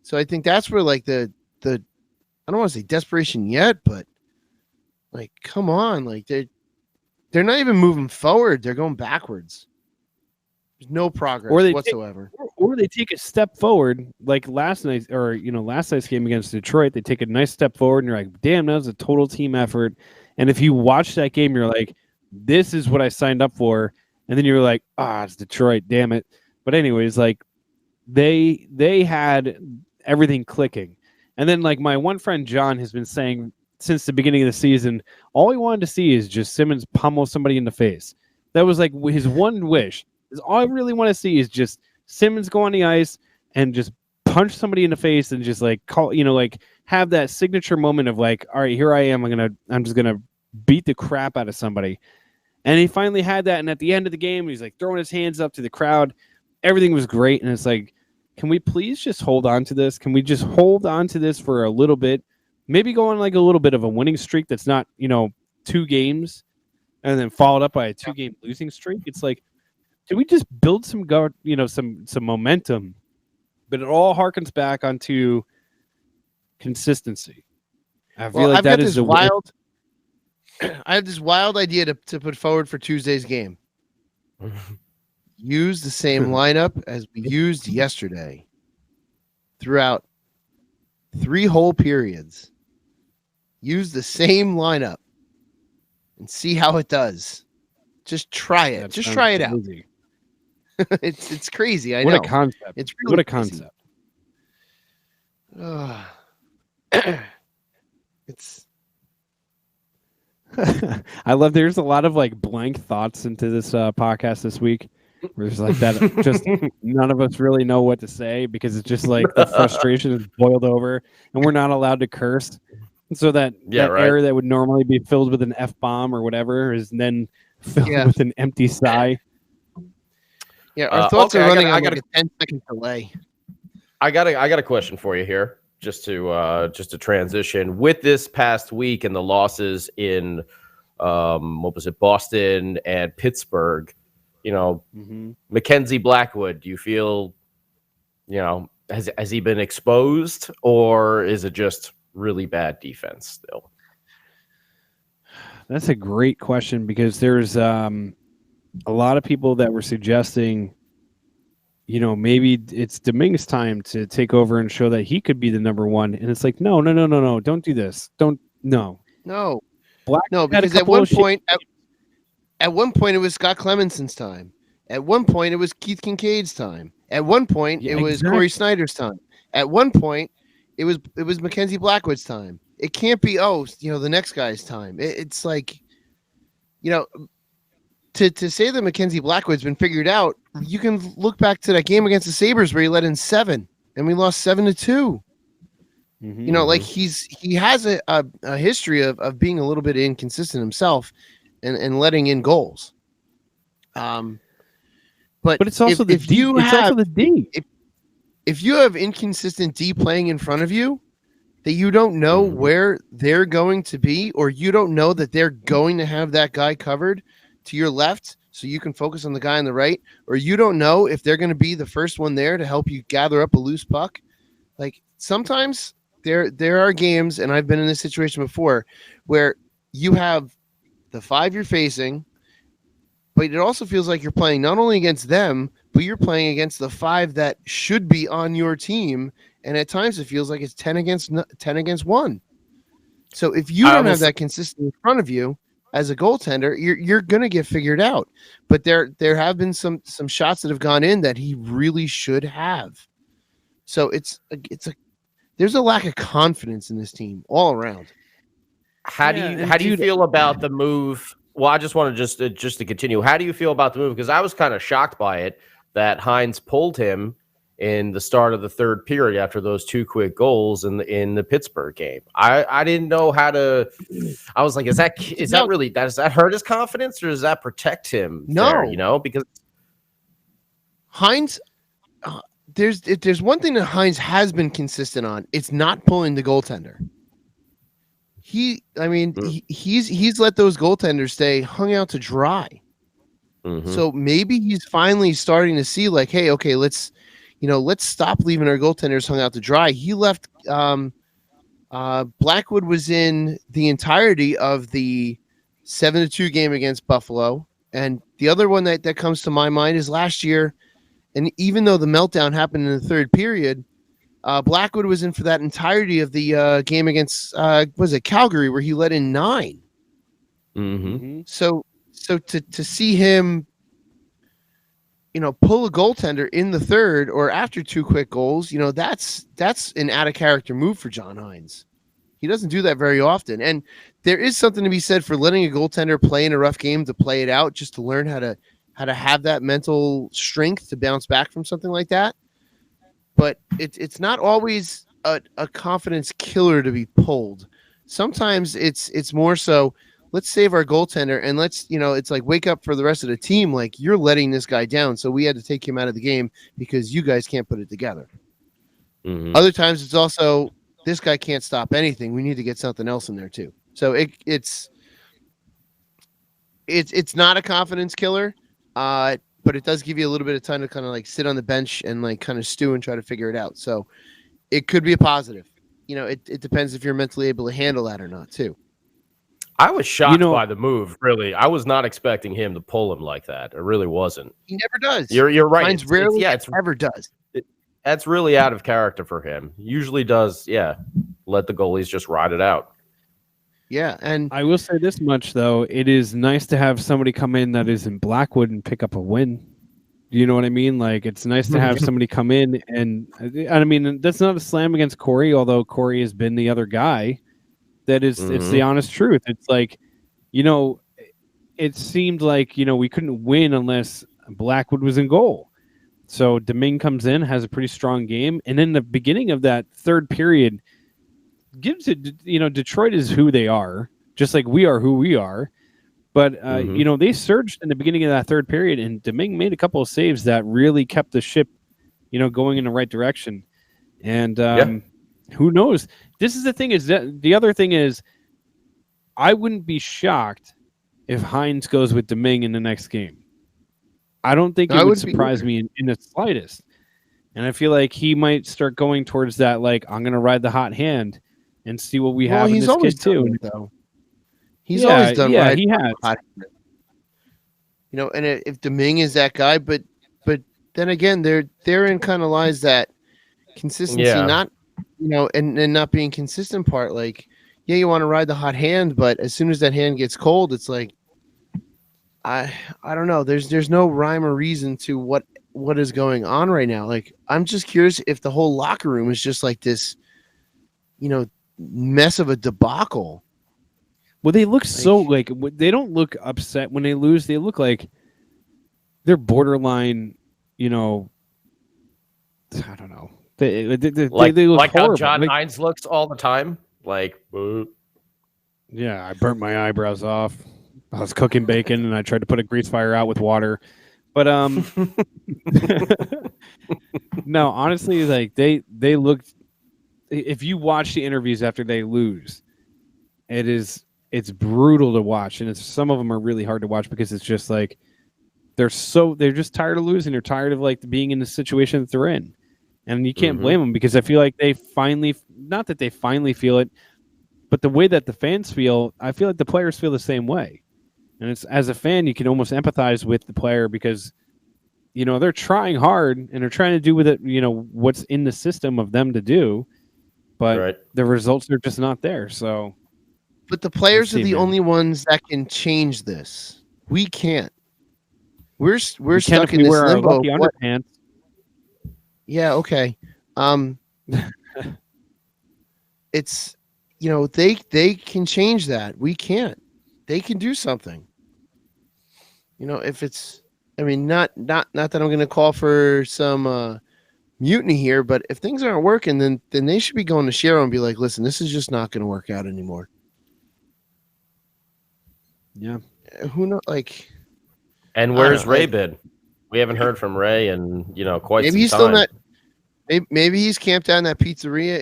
So I think that's where like the I don't want to say desperation yet, but like come on, like they're not even moving forward. They're going backwards. There's no progress whatsoever. Or they take a step forward, like last night's game against Detroit. They take a nice step forward, and you're like, "Damn, that was a total team effort." And if you watch that game, you're like, "This is what I signed up for." And then you're like, it's Detroit, damn it. But anyways, like they had everything clicking. And then like my one friend John has been saying since the beginning of the season, all he wanted to see is just Simmons pummel somebody in the face. That was like his one wish. All I really want to see is just Simmons go on the ice and just punch somebody in the face and just like have that signature moment of like, all right, here I am. I'm just gonna beat the crap out of somebody. And he finally had that. And at the end of the game, he's like throwing his hands up to the crowd. Everything was great. And it's like, can we please just hold on to this? Can we just hold on to this for a little bit? Maybe go on like a little bit of a winning streak that's not, 2 games and then followed up by a 2-game losing streak. It's like, can we just build some momentum? But it all harkens back onto consistency. I feel like that is wild. I have this wild idea to put forward for Tuesday's game. Use the same lineup as we used yesterday throughout 3 whole periods. Use the same lineup and see how it does. Just try it. Just try it out. It's crazy. I know. What a concept. It's really what a concept. It's. I love. There's a lot of like blank thoughts into this podcast this week. Where there's like that. Just none of us really know what to say because it's just like the frustration is boiled over, and we're not allowed to curse. So that air that would normally be filled with an F-bomb or whatever is then filled with an empty sigh. Yeah, our thoughts are running on like a 10-second delay. I got a question for you here, just to transition with this past week and the losses in Boston and Pittsburgh. Mackenzie Blackwood. Do you feel, has he been exposed, or is it just really bad defense still? That's a great question because there's a lot of people that were suggesting, maybe it's Domingue's time to take over and show that he could be the number one. And it's like, no, don't do this. No, because at one point it was Scott Clemenson's time. At one point it was Keith Kincaid's time. At one point it was Corey Snyder's time. At one point it was Mackenzie Blackwood's time. It can't be the next guy's time. It's like, to say that Mackenzie Blackwood's been figured out, you can look back to that game against the Sabres where he let in 7 and we lost 7-2. Like he has a history of being a little bit inconsistent himself and letting in goals. But it's also the D. If you have inconsistent D playing in front of you, that you don't know where they're going to be, or you don't know that they're going to have that guy covered to your left so you can focus on the guy on the right, or you don't know if they're going to be the first one there to help you gather up a loose puck. Like sometimes there are games, and I've been in this situation before, where you have the 5 you're facing, but it also feels like you're playing not only against them, but you're playing against the 5 that should be on your team. And at times it feels like it's 10 against 1. So if you don't have that consistency in front of you as a goaltender, you're going to get figured out. But there have been some shots that have gone in that he really should have. So there's a lack of confidence in this team all around. How do you feel about the move? Well, I just want to just to continue. How do you feel about the move? Because I was kind of shocked by it that Hines pulled him in the start of the third period after those 2 quick goals in the Pittsburgh game. I didn't know how to. I was like, is that really, does that hurt his confidence or does that protect him? No. There, because Hines, if there's one thing that Hines has been consistent on, it's not pulling the goaltender. He's let those goaltenders stay hung out to dry. So maybe he's finally starting to see like, hey, okay, let's stop leaving our goaltenders hung out to dry. He left. Blackwood was in the entirety of the 7-2 game against Buffalo, and the other one that comes to my mind is last year. And even though the meltdown happened in the third period, Blackwood was in for that entirety of the game against was it Calgary, where he let in 9. So to see him, pull a goaltender in the third or after 2 quick goals, that's an out of character move for John Hines. He doesn't do that very often, and there is something to be said for letting a goaltender play in a rough game to play it out, just to learn how to have that mental strength to bounce back from something like that. But it's not always a confidence killer to be pulled. Sometimes it's more so, let's save our goaltender and let's, it's like wake up for the rest of the team. Like, you're letting this guy down, so we had to take him out of the game because you guys can't put it together. Other times it's also, this guy can't stop anything. We need to get something else in there too. So it's not a confidence killer. But it does give you a little bit of time to kind of like sit on the bench and like kind of stew and try to figure it out. So it could be a positive. It depends if you're mentally able to handle that or not too. I was shocked by the move, really. I was not expecting him to pull him like that. It really wasn't. He never does. You're right. Hines rarely ever does. That's really out of character for him. He usually does, let the goalies just ride it out. Yeah, and I will say this much, though. It is nice to have somebody come in that is in Blackwood and pick up a win. You know what I mean? Like, it's nice to have somebody come in, and I mean, that's not a slam against Corey, although Corey has been the other guy. That is, it's the honest truth. It's like, it seemed like, we couldn't win unless Blackwood was in goal. So Domingue comes in, has a pretty strong game, and in the beginning of that third period, gives it, Detroit is who they are, just like we are who we are. But, they surged in the beginning of that third period, and Domingue made a couple of saves that really kept the ship, going in the right direction. And who knows? This is the thing the other thing is, I wouldn't be shocked if Hines goes with Domingue in the next game. I don't think it would surprise me in the slightest. And I feel like he might start going towards that, like, I'm going to ride the hot hand and see what we have in this kid too. Though. He's always done right. He has. And if Domingue is that guy, but then again, therein kind of lies that consistency, not and not being consistent part. Like, you want to ride the hot hand, but as soon as that hand gets cold, it's like, I don't know. There's no rhyme or reason to what is going on right now. Like, I'm just curious if the whole locker room is just like this, mess of a debacle. Well, they look they don't look upset when they lose. They look like they're borderline, I don't know. They look like horrible. How John Hines looks all the time. Like, yeah, I burnt my eyebrows off. I was cooking bacon and I tried to put a grease fire out with water. But no, honestly, like they look. If you watch the interviews after they lose, it's brutal to watch, and some of them are really hard to watch because it's just like they're just tired of losing. They're tired of like being in the situation that they're in, and you can't blame them because I feel like they finally feel it, but the way that the fans feel, I feel like the players feel the same way, and it's as a fan you can almost empathize with the player because they're trying hard and they're trying to do with it what's in the system of them to do. But the results are just not there. So, but the players are the only ones that can change this. We can't. We're stuck in this limbo. Underpants. Yeah. Okay. It's they can change that. We can't. They can do something. If it's. I mean, not that I'm going to call for some mutiny here, but if things aren't working, then they should be going to Shero and be like, listen, this is just not going to work out anymore. Yeah. Who knows? Like, And where's Ray been? We haven't heard from Ray in quite maybe some time. Still not. Maybe he's camped out in that pizzeria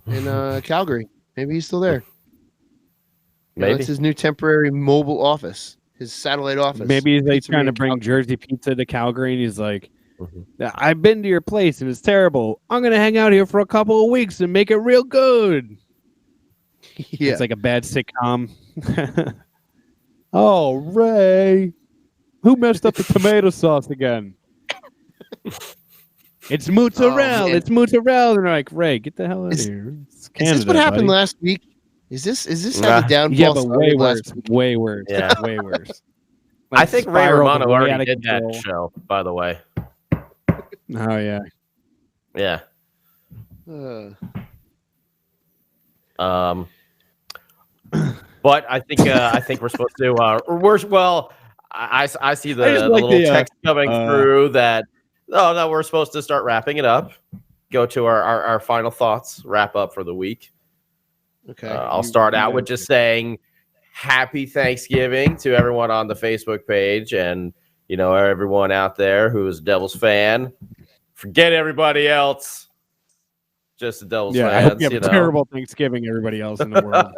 in Calgary. Maybe he's still there. Maybe it's his new temporary mobile office, his satellite office. Maybe he's like trying to bring Jersey pizza to Calgary, and he's like, "I've been to your place and it's terrible. I'm gonna hang out here for a couple of weeks and make it real good." Yeah, it's like a bad sitcom. Oh, Ray, who messed up the tomato sauce again? It's mozzarella. It's mozzarella. And they're like, Ray, get the hell out of here. It's Canada, is this what happened buddy. last week? Is this how the downfall? Yeah, but way started worse. last week? Way worse. Yeah. way worse. I think Ray Romano way out already of did that control. show, by the way. Oh yeah. Yeah. But I think we're supposed to. I see the little text coming through that. Oh no, we're supposed to start wrapping it up. Go to our final thoughts, wrap up for the week. Okay. I'll start out with just saying happy Thanksgiving to everyone on the Facebook page and everyone out there who is a Devils fan. Forget everybody else. Just the Devils fans. I hope you have a terrible Thanksgiving, everybody else in the world.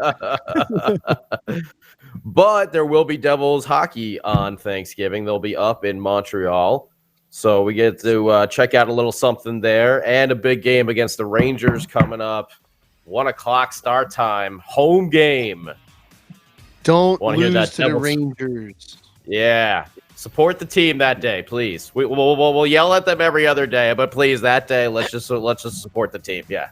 But there will be Devils hockey on Thanksgiving. They'll be up in Montreal. So we get to check out a little something there. And a big game against the Rangers coming up. 1:00 start time. Home game. Don't lose to the Rangers. Yeah. Support the team that day, please. We'll yell at them every other day, but please, that day, let's just support the team. Yeah.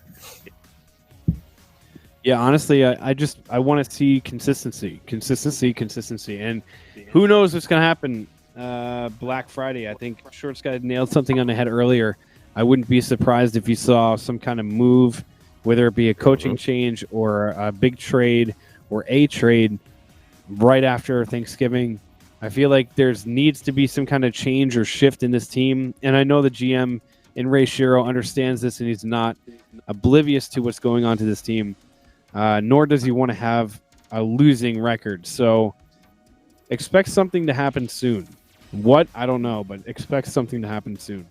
Yeah, honestly, I want to see consistency, and who knows what's going to happen Black Friday. I think Shorts Guy nailed something on the head earlier. I wouldn't be surprised if you saw some kind of move, whether it be a coaching change or a big trade or a trade right after Thanksgiving. I feel like needs to be some kind of change or shift in this team. And I know the GM in Ray Shero understands this, and he's not oblivious to what's going on to this team, nor does he want to have a losing record. So expect something to happen soon. What? I don't know, but expect something to happen soon.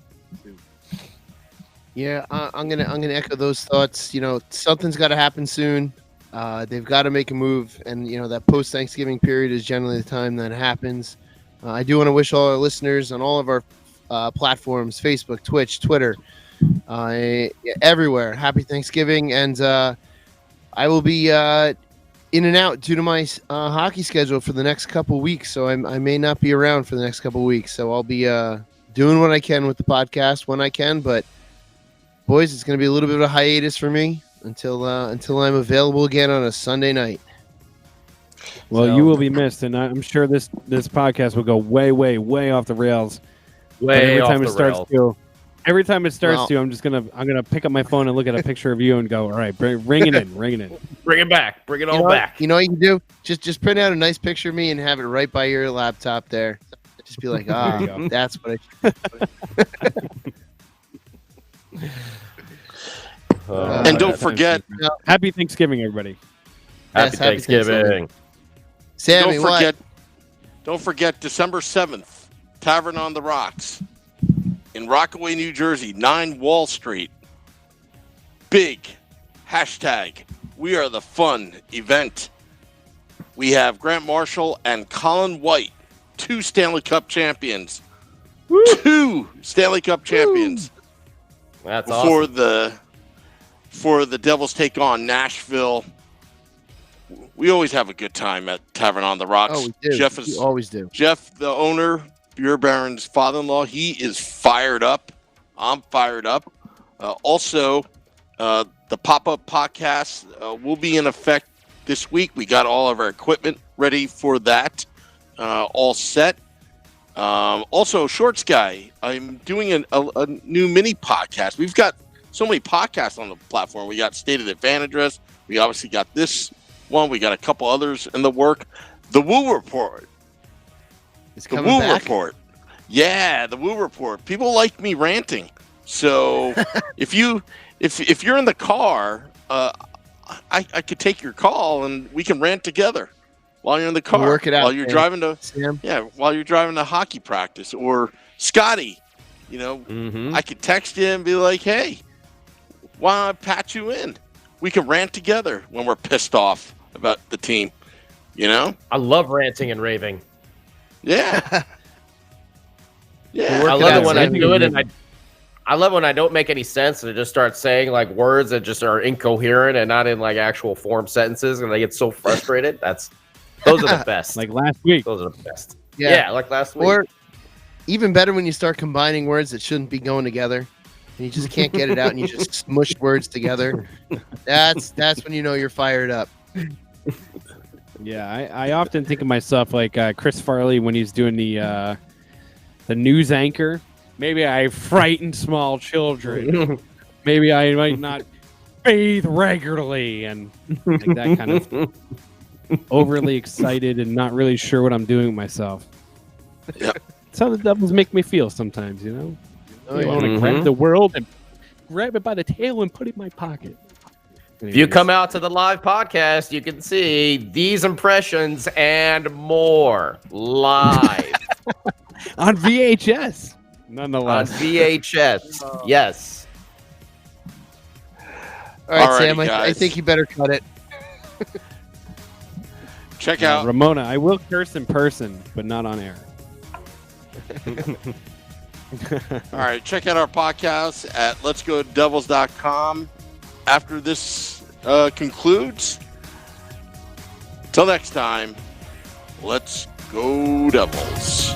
Yeah, I'm gonna echo those thoughts. Something's got to happen soon. They've got to make a move, and that post-Thanksgiving period is generally the time that happens. I do want to wish all our listeners on all of our platforms, Facebook, Twitch, Twitter, everywhere, happy Thanksgiving, and I will be in and out due to my hockey schedule for the next couple weeks, so I may not be around for the next couple weeks, so I'll be doing what I can with the podcast when I can, but boys, it's going to be a little bit of a hiatus for me until I'm available again on a Sunday night. Well, you will be missed, and I'm sure this podcast will go way, way, way off the rails. Way off the rails. Every time it starts to, I'm gonna pick up my phone and look at a picture of you and go, all right, ring it in. Bring it back. Bring it all back. You know what you can do? Just print out a nice picture of me and have it right by your laptop there. Just be like, that's what I. And don't forget, happy Thanksgiving, everybody. Happy Thanksgiving. Sammy, don't forget December 7th, Tavern on the Rocks in Rockaway, New Jersey, 9 Wall Street. Big hashtag We Are the Fun event. We have Grant Marshall and Colin White, 2 Stanley Cup champions. Woo! 2 Stanley Cup champions. That's awesome. For the Devils take on Nashville. We always have a good time at Tavern on the Rocks. Oh, we do. We always do. Jeff, the owner, Beer Baron's father-in-law, he is fired up. I'm fired up. Also, the pop-up podcast will be in effect this week. We got all of our equipment ready for that, all set. Also, Shorts Guy, I'm doing a new mini podcast. We've got so many podcasts on the platform. We got State of the Fan Address. We obviously got this one. We got a couple others in the work. The Woo Report. It's coming back? Report. Yeah, the Woo Report. People like me ranting. So if you're in the car, I could take your call and we can rant together while you're in the car. We'll work it out while you're Sam. driving to Sam. while you're driving to hockey practice. Or Scotty, I could text you and be like, hey, why don't I patch you in? We can rant together when we're pissed off about the team. I love ranting and raving. Yeah. Yeah. I Work it love out, it when I Sam. do it, and I love when I don't make any sense and I just start saying like words that just are incoherent and not in like actual form sentences, and I get so frustrated. Those are the best. Like last week. Those are the best. Yeah. Yeah, like last week. Or even better when you start combining words that shouldn't be going together, and you just can't get it out, and you just smush words together. That's when you know you're fired up. Yeah, I often think of myself like Chris Farley when he's doing the news anchor. Maybe I frighten small children. Maybe I might not bathe regularly, and like that kind of overly excited and not really sure what I'm doing with myself. Yeah. That's how the Devils make me feel sometimes, Oh, I yeah. want to grab the world and grab it by the tail and put it in my pocket. If you come out to the live podcast, you can see these impressions and more live on VHS, on nonetheless. VHS. Yes. All right, Alrighty, Sam. I guys. think you better cut it. Check out. Ramona, I will curse in person, but not on air. All right, check out our podcast at letsgodevils.com. After this concludes, till next time, let's go Devils.